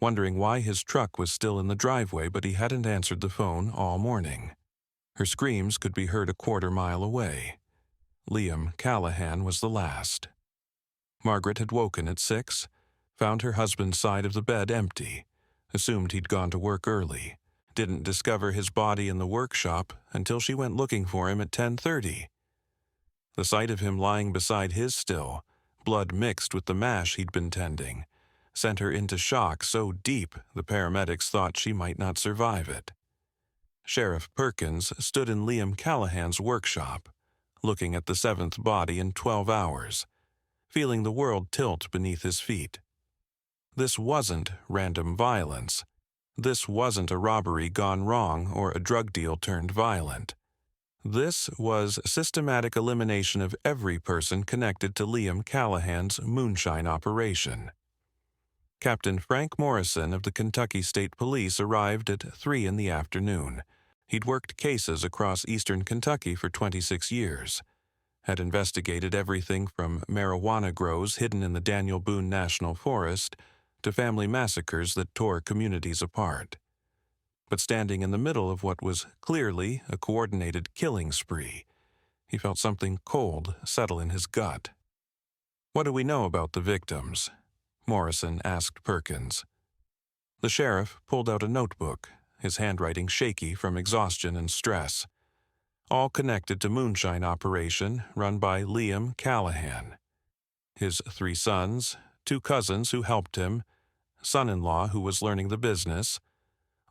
wondering why his truck was still in the driveway but he hadn't answered the phone all morning. Her screams could be heard a quarter-mile away. Liam Callahan was the last. Margaret had woken at 6, found her husband's side of the bed empty, assumed he'd gone to work early, didn't discover his body in the workshop until she went looking for him at 10:30. The sight of him lying beside his still, blood mixed with the mash he'd been tending, sent her into shock so deep the paramedics thought she might not survive it. Sheriff Perkins stood in Liam Callahan's workshop, looking at the 7th body in 12 hours, feeling the world tilt beneath his feet. This wasn't random violence. This wasn't a robbery gone wrong or a drug deal turned violent. This was systematic elimination of every person connected to Liam Callahan's Moonshine operation. Captain Frank Morrison of the Kentucky State Police arrived at 3 in the afternoon. He'd worked cases across eastern Kentucky for 26 years, had investigated everything from marijuana grows hidden in the Daniel Boone National Forest to family massacres that tore communities apart. But standing in the middle of what was clearly a coordinated killing spree, he felt something cold settle in his gut. "What do we know about the victims?" Morrison asked Perkins. The sheriff pulled out a notebook, his handwriting shaky from exhaustion and stress. All connected to Moonshine operation run by Liam Callahan. His 3 sons, 2 cousins who helped him, son-in-law who was learning the business,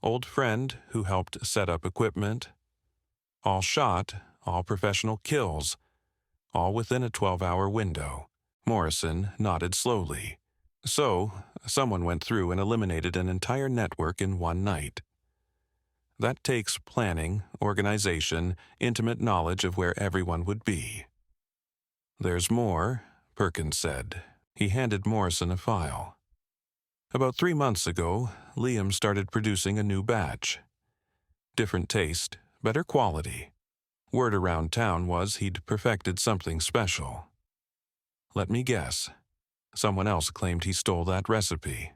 old friend who helped set up equipment. All shot, all professional kills, all within a 12-hour window. Morrison nodded slowly. So, someone went through and eliminated an entire network in one night. That takes planning, organization, intimate knowledge of where everyone would be. "There's more," Perkins said. He handed Morrison a file. "About 3 months ago, Liam started producing a new batch. Different taste, better quality. Word around town was he'd perfected something special. Let me guess. Someone else claimed he stole that recipe.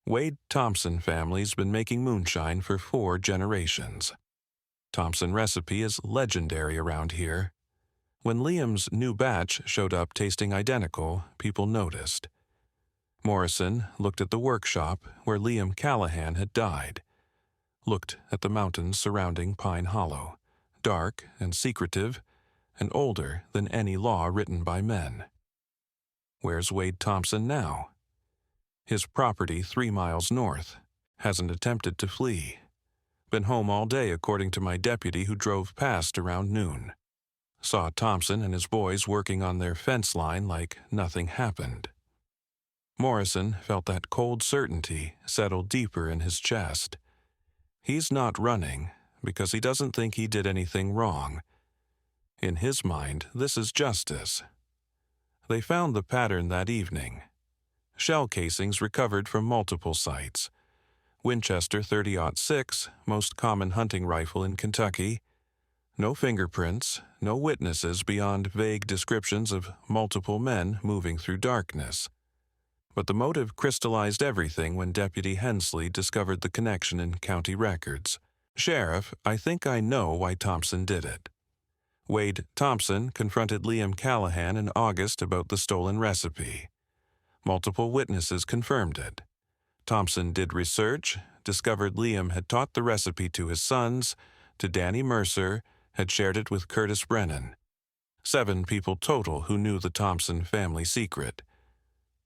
Wade Thompson family's been making moonshine for 4 generations. Thompson recipe is legendary around here. When Liam's new batch showed up tasting identical, people noticed. Morrison looked at the workshop where Liam Callahan had died, looked at the mountains surrounding Pine Hollow, dark and secretive, and older than any law written by men. Where's Wade Thompson now? His property 3 miles north. Hasn't attempted to flee. Been home all day according to my deputy who drove past around noon. Saw Thompson and his boys working on their fence line like nothing happened. Morrison felt that cold certainty settle deeper in his chest. He's not running because he doesn't think he did anything wrong. In his mind, this is justice. They found the pattern that evening. Shell casings recovered from multiple sites. Winchester .30-06, most common hunting rifle in Kentucky. No fingerprints, no witnesses beyond vague descriptions of multiple men moving through darkness. But the motive crystallized everything when Deputy Hensley discovered the connection in county records. "Sheriff, I think I know why Thompson did it." Wade Thompson confronted Liam Callahan in August about the stolen recipe. Multiple witnesses confirmed it. Thompson did research, discovered Liam had taught the recipe to his sons, to Danny Mercer, had shared it with Curtis Brennan. 7 people total who knew the Thompson family secret.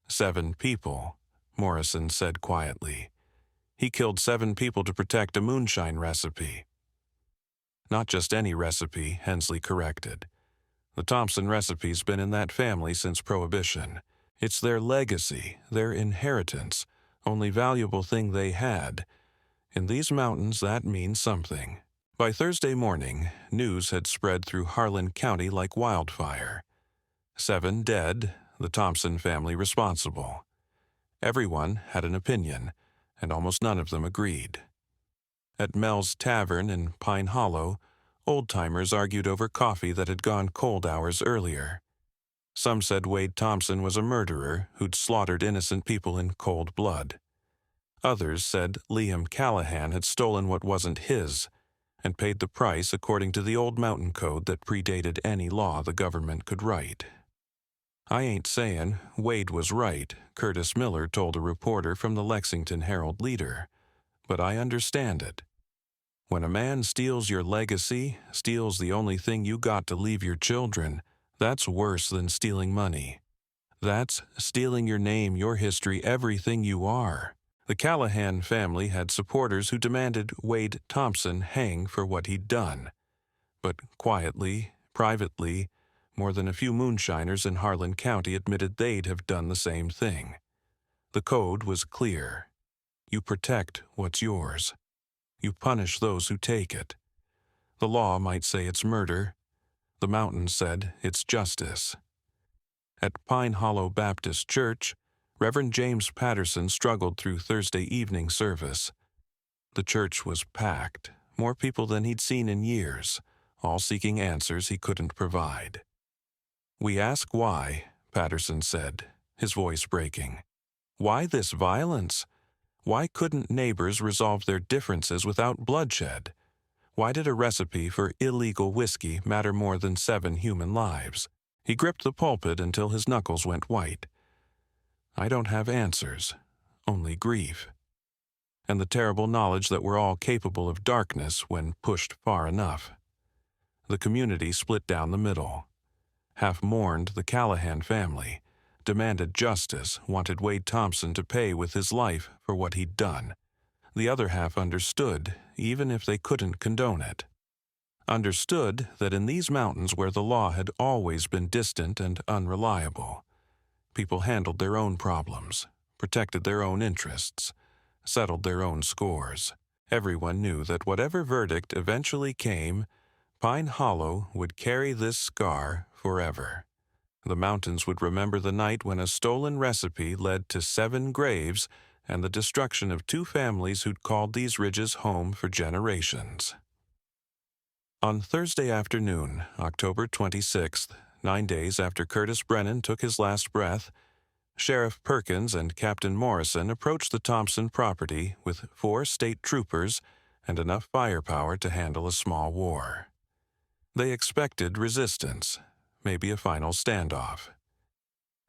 7 people, Morrison said quietly. He killed 7 people to protect a moonshine recipe. Not just any recipe, Hensley corrected. The Thompson recipe's been in that family since Prohibition. It's their legacy, their inheritance, only valuable thing they had. In these mountains, that means something. By Thursday morning, news had spread through Harlan County like wildfire. 7 dead, the Thompson family responsible. Everyone had an opinion, and almost none of them agreed. At Mel's Tavern in Pine Hollow, old-timers argued over coffee that had gone cold hours earlier. Some said Wade Thompson was a murderer who'd slaughtered innocent people in cold blood. Others said Liam Callahan had stolen what wasn't his and paid the price according to the old mountain code that predated any law the government could write. "I ain't saying Wade was right," Curtis Miller told a reporter from the Lexington Herald-Leader, "but I understand it. When a man steals your legacy, steals the only thing you got to leave your children, that's worse than stealing money. That's stealing your name, your history, everything you are." The Callahan family had supporters who demanded Wade Thompson hang for what he'd done. But quietly, privately, more than a few moonshiners in Harlan County admitted they'd have done the same thing. The code was clear. You protect what's yours. You punish those who take it. The law might say it's murder. The mountains said it's justice. At Pine Hollow Baptist Church, Reverend James Patterson struggled through Thursday evening service. The church was packed, more people than he'd seen in years, all seeking answers he couldn't provide. "We ask why," Patterson said, his voice breaking. "Why this violence? Why couldn't neighbors resolve their differences without bloodshed? Why did a recipe for illegal whiskey matter more than 7 human lives?" He gripped the pulpit until his knuckles went white. "I don't have answers, only grief. And the terrible knowledge that we're all capable of darkness when pushed far enough." The community split down the middle. Half mourned the Callahan family, demanded justice, wanted Wade Thompson to pay with his life for what he'd done. The other half understood, even if they couldn't condone it. Understood that in these mountains where the law had always been distant and unreliable, people handled their own problems, protected their own interests, settled their own scores. Everyone knew that whatever verdict eventually came, Pine Hollow would carry this scar forever. The mountains would remember the night when a stolen recipe led to 7 graves and the destruction of 2 families who'd called these ridges home for generations. On Thursday afternoon, October 26th, 9 days after Curtis Brennan took his last breath, Sheriff Perkins and Captain Morrison approached the Thompson property with 4 state troopers and enough firepower to handle a small war. They expected resistance, maybe a final standoff.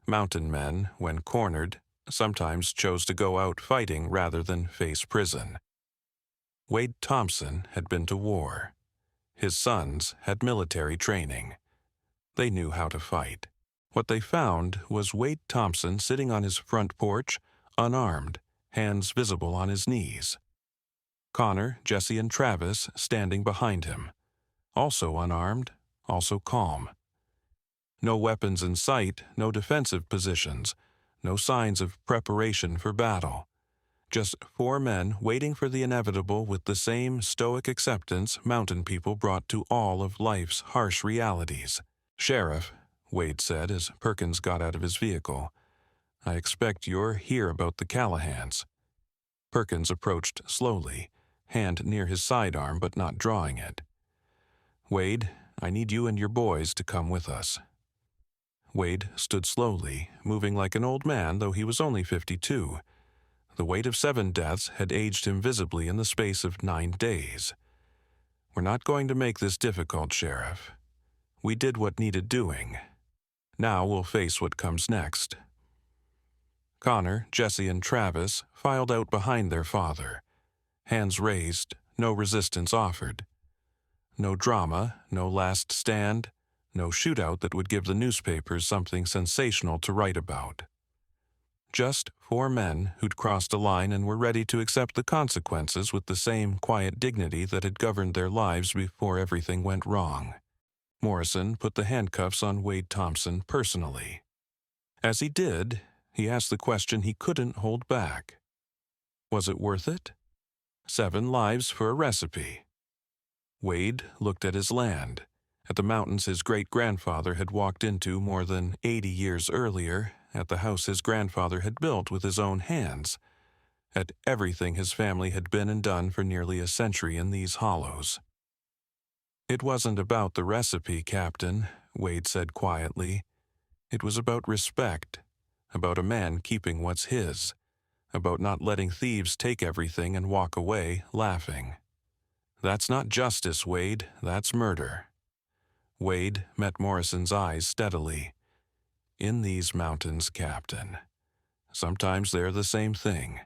Mountain men, when cornered, sometimes chose to go out fighting rather than face prison. Wade Thompson had been to war. His sons had military training. They knew how to fight. What they found was Wade Thompson sitting on his front porch, unarmed, hands visible on his knees. Connor, Jesse, and Travis standing behind him, also unarmed, also calm. No weapons in sight, no defensive positions, no signs of preparation for battle. Just 4 men waiting for the inevitable with the same stoic acceptance mountain people brought to all of life's harsh realities. "Sheriff," Wade said as Perkins got out of his vehicle, "I expect you're here about the Callahans." Perkins approached slowly, hand near his sidearm but not drawing it. "Wade, I need you and your boys to come with us." Wade stood slowly, moving like an old man though he was only 52. The weight of 7 deaths had aged him visibly in the space of 9 days. "We're not going to make this difficult, Sheriff. We did what needed doing. Now we'll face what comes next." Connor, Jesse, and Travis filed out behind their father. Hands raised, no resistance offered. No drama, no last stand, no shootout that would give the newspapers something sensational to write about. Just 4 men who'd crossed a line and were ready to accept the consequences with the same quiet dignity that had governed their lives before everything went wrong. Morrison put the handcuffs on Wade Thompson personally. As he did, he asked the question he couldn't hold back. Was it worth it? 7 lives for a recipe. Wade looked at his land, at the mountains his great-grandfather had walked into more than 80 years earlier, at the house his grandfather had built with his own hands, at everything his family had been and done for nearly a century in these hollows. "It wasn't about the recipe, Captain," Wade said quietly. "It was about respect, about a man keeping what's his, about not letting thieves take everything and walk away laughing. That's not justice, Wade, that's murder." Wade met Morrison's eyes steadily. "In these mountains, Captain. Sometimes they're the same thing."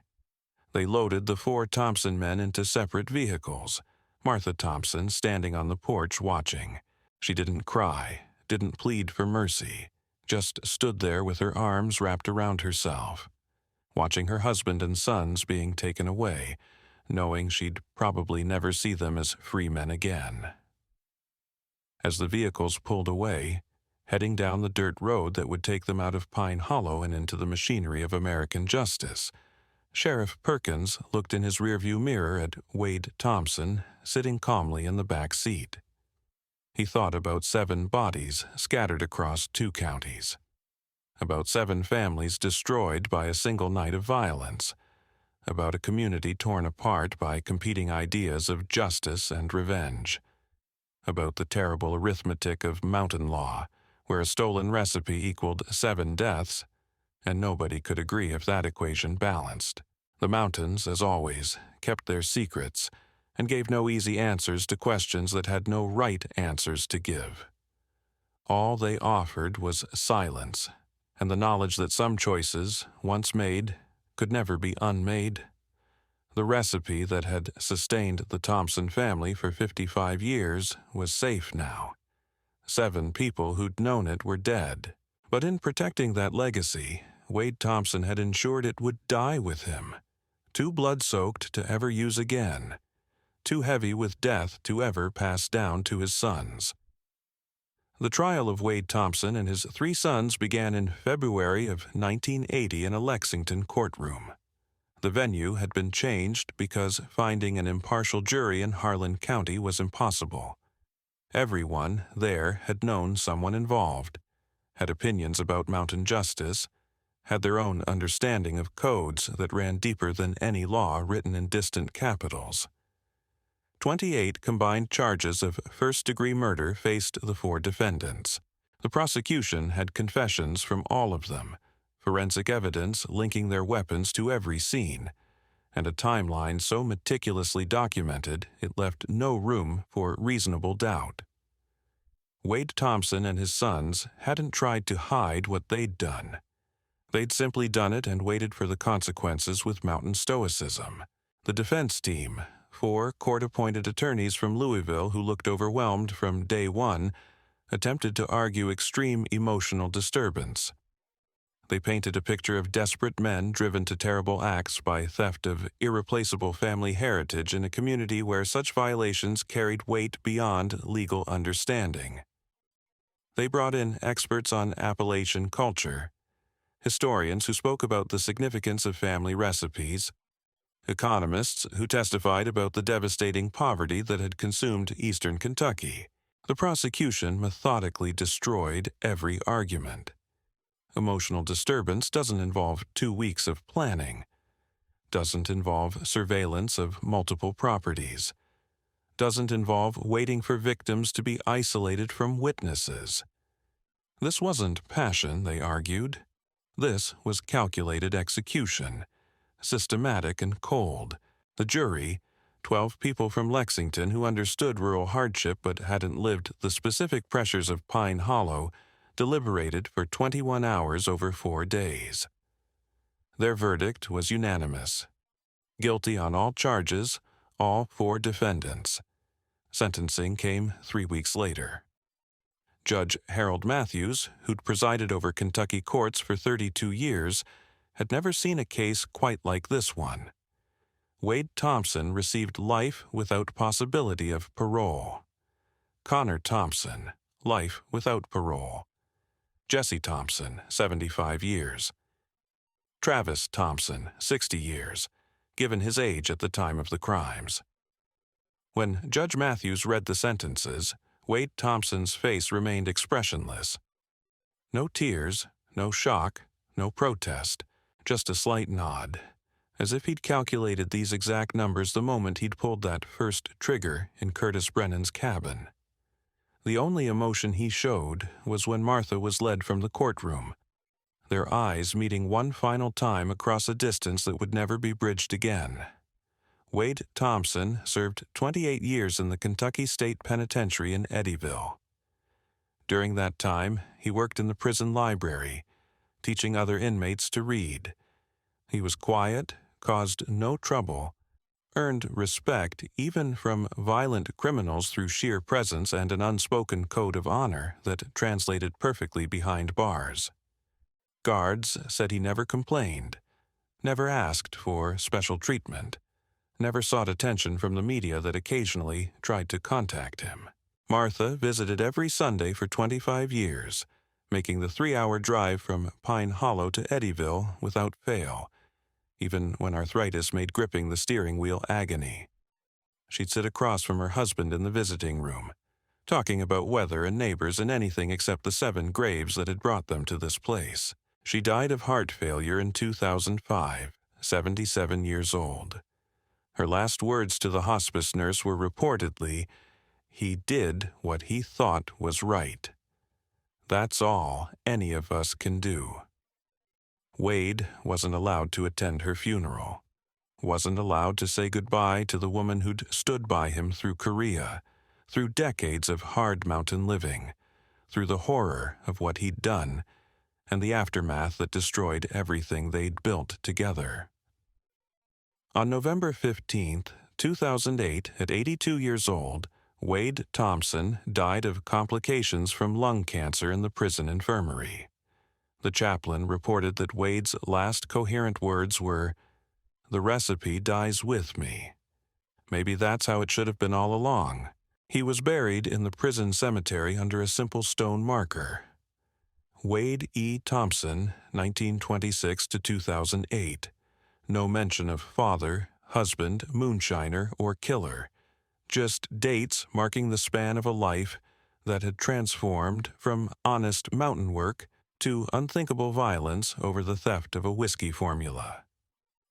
They loaded the 4 Thompson men into separate vehicles, Martha Thompson standing on the porch watching. She didn't cry, didn't plead for mercy, just stood there with her arms wrapped around herself, watching her husband and sons being taken away, knowing she'd probably never see them as free men again. As the vehicles pulled away, heading down the dirt road that would take them out of Pine Hollow and into the machinery of American justice, Sheriff Perkins looked in his rearview mirror at Wade Thompson sitting calmly in the back seat. He thought about 7 bodies scattered across 2 counties, about 7 families destroyed by a single night of violence, about a community torn apart by competing ideas of justice and revenge, about the terrible arithmetic of mountain law, where a stolen recipe equaled 7 deaths, and nobody could agree if that equation balanced. The mountains, as always, kept their secrets and gave no easy answers to questions that had no right answers to give. All they offered was silence and the knowledge that some choices, once made, could never be unmade. The recipe that had sustained the Thompson family for 55 years was safe now. 7 people who'd known it were dead. But in protecting that legacy, Wade Thompson had ensured it would die with him, too blood-soaked to ever use again, too heavy with death to ever pass down to his sons. The trial of Wade Thompson and his 3 sons began in February of 1980 in a Lexington courtroom. The venue had been changed because finding an impartial jury in Harlan County was impossible. Everyone there had known someone involved, had opinions about mountain justice, had their own understanding of codes that ran deeper than any law written in distant capitals. 28 combined charges of first-degree murder faced the 4 defendants. The prosecution had confessions from all of them, forensic evidence linking their weapons to every scene, and a timeline so meticulously documented it left no room for reasonable doubt. Wade Thompson and his sons hadn't tried to hide what they'd done. They'd simply done it and waited for the consequences with mountain stoicism. The defense team, 4 court-appointed attorneys from Louisville who looked overwhelmed from day one, attempted to argue extreme emotional disturbance. They painted a picture of desperate men driven to terrible acts by theft of irreplaceable family heritage in a community where such violations carried weight beyond legal understanding. They brought in experts on Appalachian culture, historians who spoke about the significance of family recipes, economists who testified about the devastating poverty that had consumed eastern Kentucky. The prosecution methodically destroyed every argument. Emotional disturbance doesn't involve 2 weeks of planning, doesn't involve surveillance of multiple properties, doesn't involve waiting for victims to be isolated from witnesses. This wasn't passion, they argued. This was calculated execution, systematic and cold. The jury, 12 people from Lexington who understood rural hardship but hadn't lived the specific pressures of Pine Hollow, deliberated for 21 hours over 4 days. Their verdict was unanimous. Guilty on all charges, all 4 defendants. Sentencing came 3 weeks later. Judge Harold Matthews, who'd presided over Kentucky courts for 32 years, had never seen a case quite like this one. Wade Thompson received life without possibility of parole. Connor Thompson, life without parole. Jesse Thompson, 75 years. Travis Thompson, 60 years, given his age at the time of the crimes. When Judge Matthews read the sentences, Wade Thompson's face remained expressionless. No tears, no shock, no protest, just a slight nod, as if he'd calculated these exact numbers the moment he'd pulled that first trigger in Curtis Brennan's cabin. The only emotion he showed was when Martha was led from the courtroom, their eyes meeting one final time across a distance that would never be bridged again. Wade Thompson served 28 years in the Kentucky State Penitentiary in Eddyville. During that time, he worked in the prison library, teaching other inmates to read. He was quiet, caused no trouble, earned respect even from violent criminals through sheer presence and an unspoken code of honor that translated perfectly behind bars. Guards said he never complained, never asked for special treatment, never sought attention from the media that occasionally tried to contact him. Martha visited every Sunday for 25 years, making the 3-hour drive from Pine Hollow to Eddyville without fail, even when arthritis made gripping the steering wheel agony. She'd sit across from her husband in the visiting room, talking about weather and neighbors and anything except the 7 graves that had brought them to this place. She died of heart failure in 2005, 77 years old. Her last words to the hospice nurse were reportedly, "He did what he thought was right. That's all any of us can do." Wade wasn't allowed to attend her funeral, wasn't allowed to say goodbye to the woman who'd stood by him through Korea, through decades of hard mountain living, through the horror of what he'd done, and the aftermath that destroyed everything they'd built together. On November 15, 2008, at 82 years old, Wade Thompson died of complications from lung cancer in the prison infirmary. The chaplain reported that Wade's last coherent words were, "The recipe dies with me." Maybe that's how it should have been all along. He was buried in the prison cemetery under a simple stone marker. Wade E. Thompson, 1926 to 2008. No mention of father, husband, moonshiner, or killer. Just dates marking the span of a life that had transformed from honest mountain work to unthinkable violence over the theft of a whiskey formula.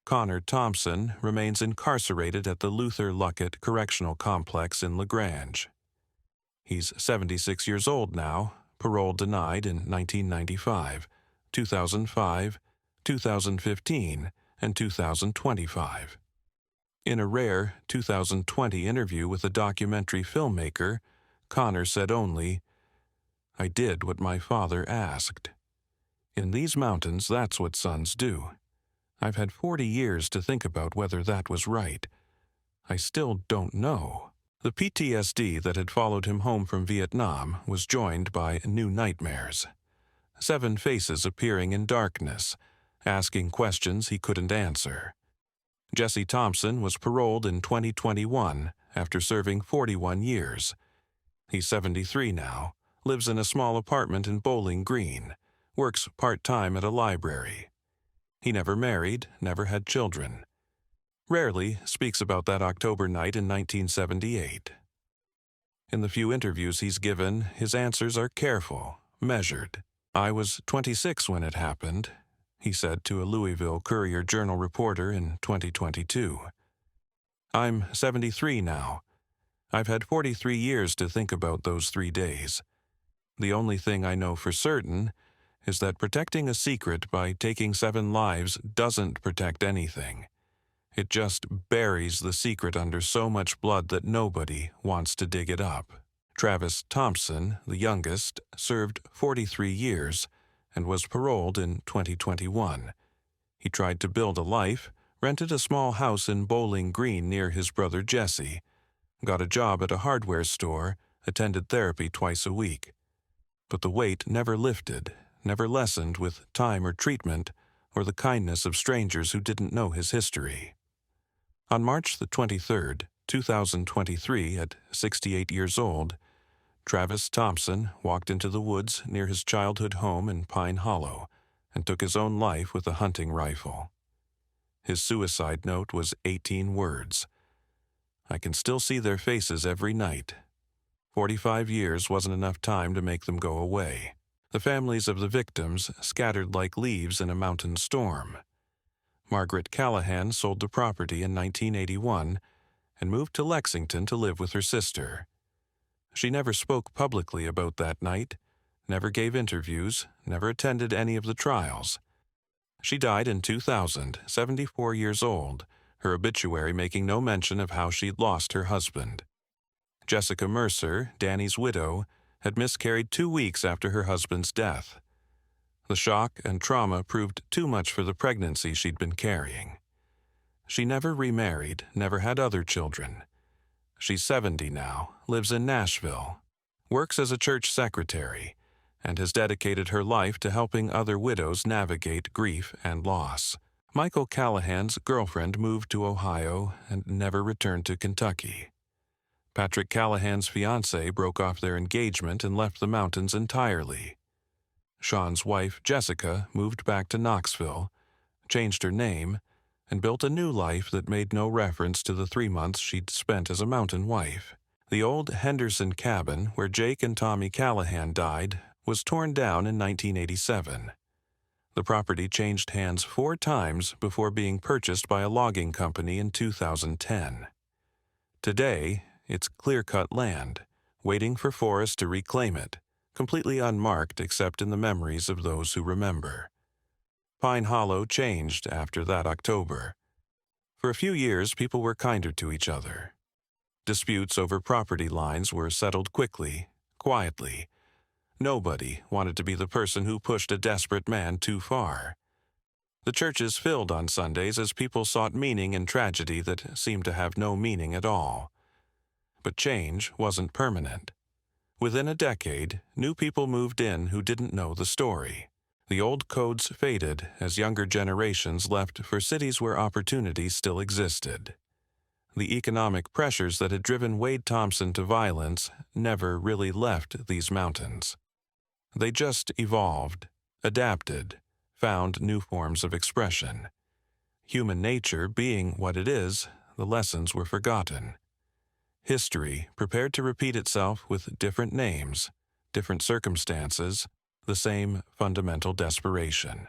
Connor Thompson remains incarcerated at the Luther Luckett Correctional Complex in LaGrange. He's 76 years old now, parole denied in 1995, 2005, 2015, and 2025. In a rare 2020 interview with a documentary filmmaker, Connor said only, "I did what my father asked." In these mountains, that's what sons do. I've had 40 years to think about whether that was right. I still don't know. The PTSD that had followed him home from Vietnam was joined by new nightmares. 7 faces appearing in darkness, asking questions he couldn't answer. Jesse Thompson was paroled in 2021 after serving 41 years. He's 73 now, lives in a small apartment in Bowling Green, works part-time at a library. He never married, never had children. Rarely speaks about that October night in 1978. In the few interviews he's given, his answers are careful, measured. "I was 26 when it happened," he said to a Louisville Courier-Journal reporter in 2022. "I'm 73 now. I've had 43 years to think about those 3 days. The only thing I know for certain is that protecting a secret by taking 7 lives doesn't protect anything. It just buries the secret under so much blood that nobody wants to dig it up." Travis Thompson, the youngest, served 43 years and was paroled in 2021. He tried to build a life, rented a small house in Bowling Green near his brother Jesse, got a job at a hardware store, attended therapy twice a week. But the weight never lifted, never lessened with time or treatment or the kindness of strangers who didn't know his history. On March the 23rd, 2023, at 68 years old, Travis Thompson walked into the woods near his childhood home in Pine Hollow and took his own life with a hunting rifle. His suicide note was 18 words. "I can still see their faces every night." 45 years wasn't enough time to make them go away. The families of the victims scattered like leaves in a mountain storm. Margaret Callahan sold the property in 1981 and moved to Lexington to live with her sister. She never spoke publicly about that night, never gave interviews, never attended any of the trials. She died in 2000, 74 years old, her obituary making no mention of how she'd lost her husband. Jessica Mercer, Danny's widow, had miscarried 2 weeks after her husband's death. The shock and trauma proved too much for the pregnancy she'd been carrying. She never remarried, never had other children. She's 70 now, lives in Nashville, works as a church secretary, and has dedicated her life to helping other widows navigate grief and loss. Michael Callahan's girlfriend moved to Ohio and never returned to Kentucky. Patrick Callahan's fiancée broke off their engagement and left the mountains entirely. Sean's wife, Jessica, moved back to Knoxville, changed her name, and built a new life that made no reference to the 3 months she'd spent as a mountain wife. The old Henderson cabin, where Jake and Tommy Callahan died, was torn down in 1987. The property changed hands 4 times before being purchased by a logging company in 2010. Today, it's clear-cut land, waiting for forests to reclaim it, completely unmarked except in the memories of those who remember. Pine Hollow changed after that October. For a few years, people were kinder to each other. Disputes over property lines were settled quickly, quietly. Nobody wanted to be the person who pushed a desperate man too far. The churches filled on Sundays as people sought meaning in tragedy that seemed to have no meaning at all. But change wasn't permanent. Within a decade, new people moved in who didn't know the story. The old codes faded as younger generations left for cities where opportunity still existed. The economic pressures that had driven Wade Thompson to violence never really left these mountains. They just evolved, adapted, found new forms of expression. Human nature being what it is, the lessons were forgotten. History prepared to repeat itself with different names, different circumstances, the same fundamental desperation.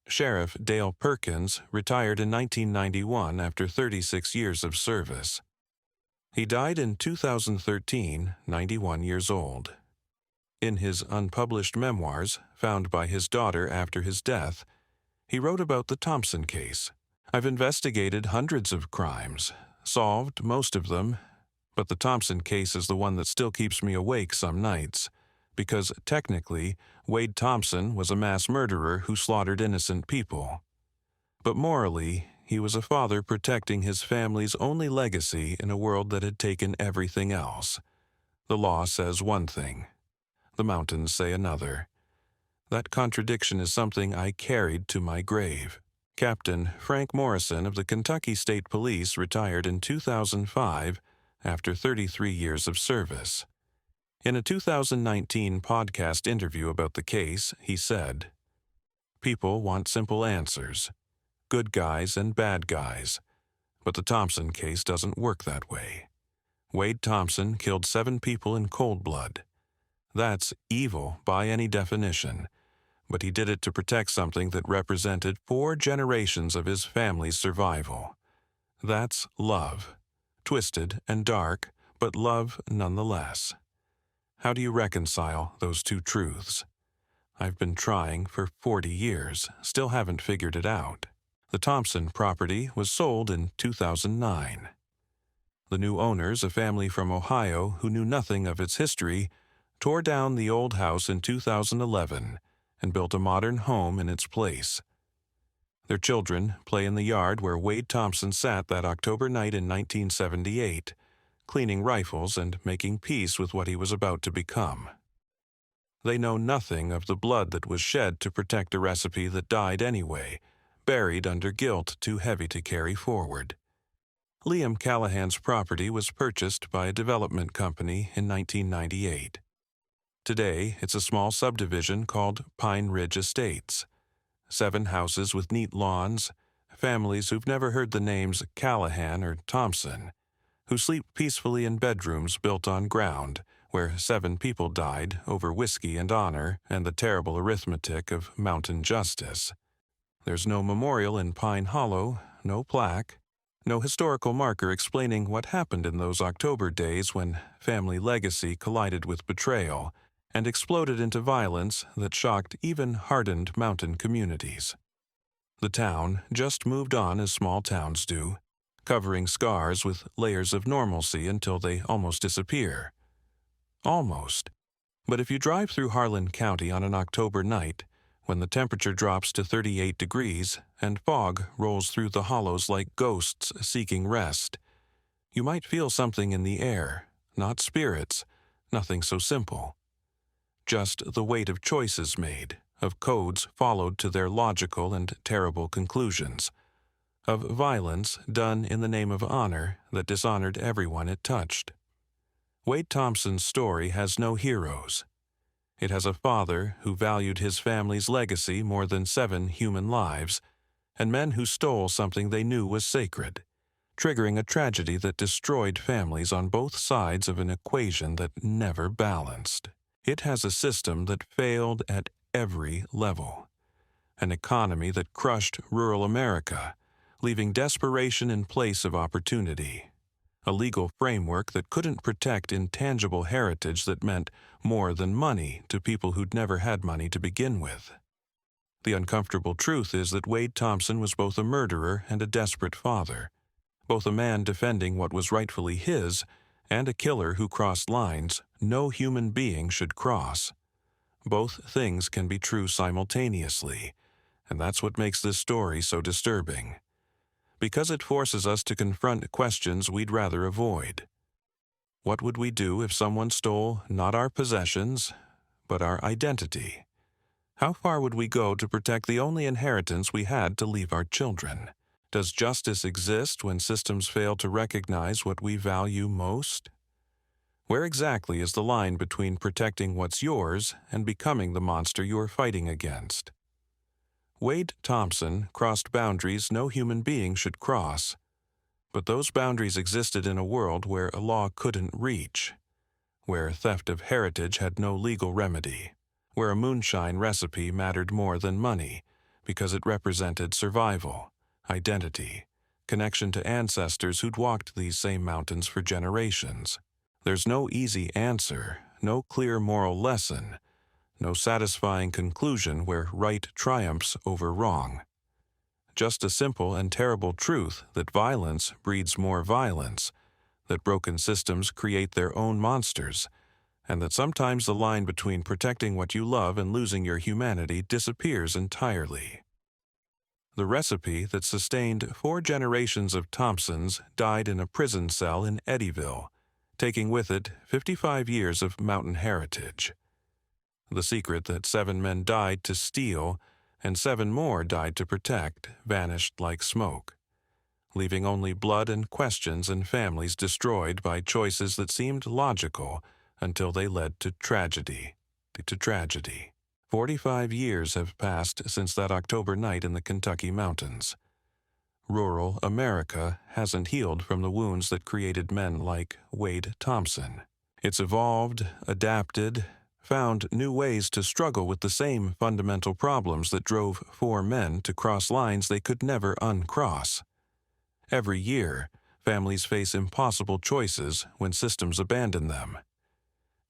Sheriff Dale Perkins retired in 1991 after 36 years of service. He died in 2013, 91 years old. In his unpublished memoirs, found by his daughter after his death, he wrote about the Thompson case. I've investigated hundreds of crimes, solved most of them, but the Thompson case is the one that still keeps me awake some nights, because technically, Wade Thompson was a mass murderer who slaughtered innocent people. But morally, he was a father protecting his family's only legacy in a world that had taken everything else. The law says one thing. The mountains say another. That contradiction is something I carried to my grave. Captain Frank Morrison of the Kentucky State Police retired in 2005 after 33 years of service. In a 2019 podcast interview about the case, he said, "People want simple answers. Good guys and bad guys. But the Thompson case doesn't work that way. Wade Thompson killed 7 people in cold blood. That's evil by any definition, but he did it to protect something that represented 4 generations of his family's survival. That's love. Twisted and dark, but love nonetheless. How do you reconcile those two truths? I've been trying for 40 years, still haven't figured it out." The Thompson property was sold in 2009. The new owners, a family from Ohio who knew nothing of its history, tore down the old house in 2011 and built a modern home in its place. Their children play in the yard where Wade Thompson sat that October night in 1978, cleaning rifles and making peace with what he was about to become. They know nothing of the blood that was shed to protect a recipe that died anyway, buried under guilt too heavy to carry forward. Liam Callahan's property was purchased by a development company in 1998. Today, it's a small subdivision called Pine Ridge Estates. 7 houses with neat lawns, families who've never heard the names Callahan or Thompson, who sleep peacefully in bedrooms built on ground where 7 people died over whiskey and honor and the terrible arithmetic of mountain justice. There's no memorial in Pine Hollow, no plaque, no historical marker explaining what happened in those October days when family legacy collided with betrayal and exploded into violence that shocked even hardened mountain communities. The town just moved on as small towns do, covering scars with layers of normalcy until they almost disappear. Almost. But if you drive through Harlan County on an October night, when the temperature drops to 38 degrees and fog rolls through the hollows like ghosts seeking rest, you might feel something in the air, not spirits, nothing so simple. Just the weight of choices made, of codes followed to their logical and terrible conclusions, of violence done in the name of honor that dishonored everyone it touched. Wade Thompson's story has no heroes. It has a father who valued his family's legacy more than 7 human lives, and men who stole something they knew was sacred, triggering a tragedy that destroyed families on both sides of an equation that never balanced. It has a system that failed at every level, an economy that crushed rural America, leaving desperation in place of opportunity, a legal framework that couldn't protect intangible heritage that meant more than money to people who'd never had money to begin with. The uncomfortable truth is that Wade Thompson was both a murderer and a desperate father, both a man defending what was rightfully his and a killer who crossed lines no human being should cross. Both things can be true simultaneously, and that's what makes this story so disturbing, because it forces us to confront questions we'd rather avoid. What would we do if someone stole not our possessions, but our identity? How far would we go to protect the only inheritance we had to leave our children? Does justice exist when systems fail to recognize what we value most? Where exactly is the line between protecting what's yours and becoming the monster you're fighting against? Wade Thompson crossed boundaries no human being should cross, but those boundaries existed in a world where a law couldn't reach, where theft of heritage had no legal remedy, where a moonshine recipe mattered more than money because it represented survival, identity, connection to ancestors who'd walked these same mountains for generations. There's no easy answer, no clear moral lesson, no satisfying conclusion where right triumphs over wrong. Just a simple and terrible truth that violence breeds more violence, that broken systems create their own monsters, and that sometimes the line between protecting what you love and losing your humanity disappears entirely. The recipe that sustained 4 generations of Thompsons died in a prison cell in Eddyville, taking with it 55 years of mountain heritage. The secret that 7 men died to steal and 7 more died to protect vanished like smoke, leaving only blood and questions and families destroyed by choices that seemed logical until they led to tragedy. 45 years have passed since that October night in the Kentucky mountains. Rural America hasn't healed from the wounds that created men like Wade Thompson. It's evolved, adapted, found new ways to struggle with the same fundamental problems that drove 4 men to cross lines they could never uncross. Every year, families face impossible choices when systems abandon them.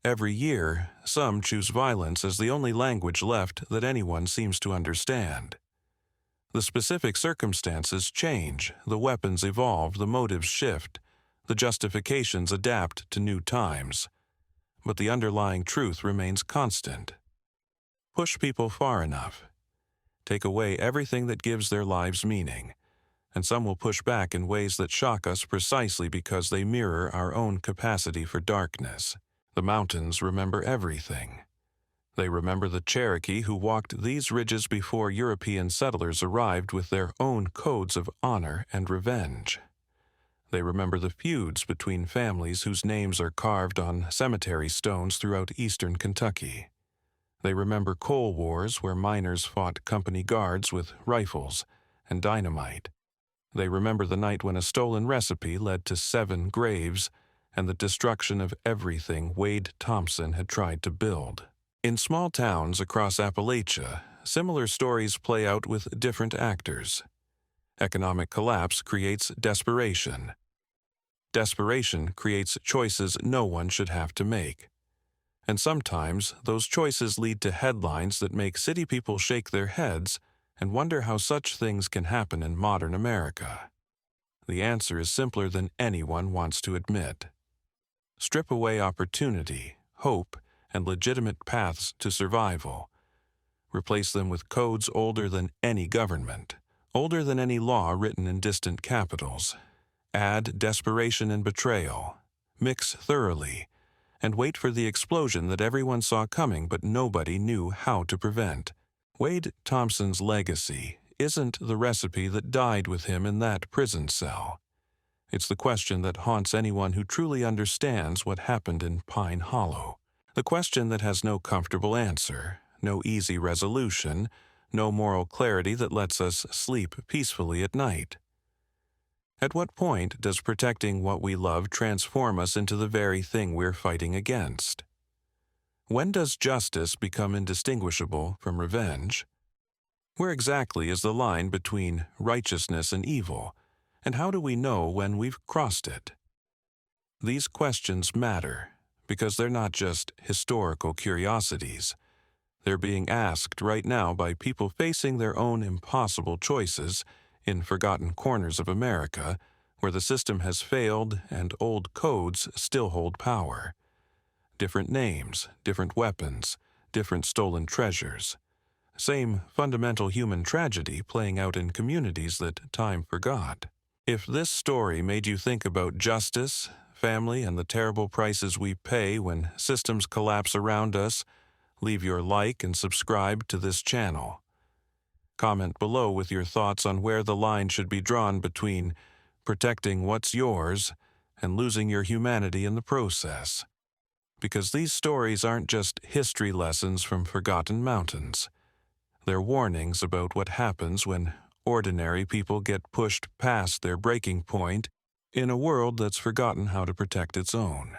Every year, some choose violence as the only language left that anyone seems to understand. The specific circumstances change, the weapons evolve, the motives shift, the justifications adapt to new times. But the underlying truth remains constant. Push people far enough. Take away everything that gives their lives meaning, and some will push back in ways that shock us precisely because they mirror our own capacity for darkness. The mountains remember everything. They remember the Cherokee who walked these ridges before European settlers arrived with their own codes of honor and revenge. They remember the feuds between families whose names are carved on cemetery stones throughout eastern Kentucky. They remember coal wars where miners fought company guards with rifles and dynamite. They remember the night when a stolen recipe led to 7 graves and the destruction of everything Wade Thompson had tried to build. In small towns across Appalachia, similar stories play out with different actors. Economic collapse creates desperation. Desperation creates choices no one should have to make. And sometimes those choices lead to headlines that make city people shake their heads and wonder how such things can happen in modern America. The answer is simpler than anyone wants to admit. Strip away opportunity, hope, and legitimate paths to survival. Replace them with codes older than any government, older than any law written in distant capitals. Add desperation and betrayal. Mix thoroughly, and wait for the explosion that everyone saw coming but nobody knew how to prevent. Wade Thompson's legacy isn't the recipe that died with him in that prison cell. It's the question that haunts anyone who truly understands what happened in Pine Hollow. The question that has no comfortable answer, no easy resolution, no moral clarity that lets us sleep peacefully at night. At what point does protecting what we love transform us into the very thing we're fighting against? When does justice become indistinguishable from revenge? Where exactly is the line between righteousness and evil, and how do we know when we've crossed it? These questions matter because they're not just historical curiosities. They're being asked right now by people facing their own impossible choices in forgotten corners of America where the system has failed and old codes still hold power. Different names, different weapons, different stolen treasures. Same fundamental human tragedy playing out in communities that time forgot. If this story made you think about justice, family, and the terrible prices we pay when systems collapse around us, leave your like and subscribe to this channel. Comment below with your thoughts on where the line should be drawn between protecting what's yours and losing your humanity in the process. Because these stories aren't just history lessons from forgotten mountains. They're warnings about what happens when ordinary people get pushed past their breaking point in a world that's forgotten how to protect its own.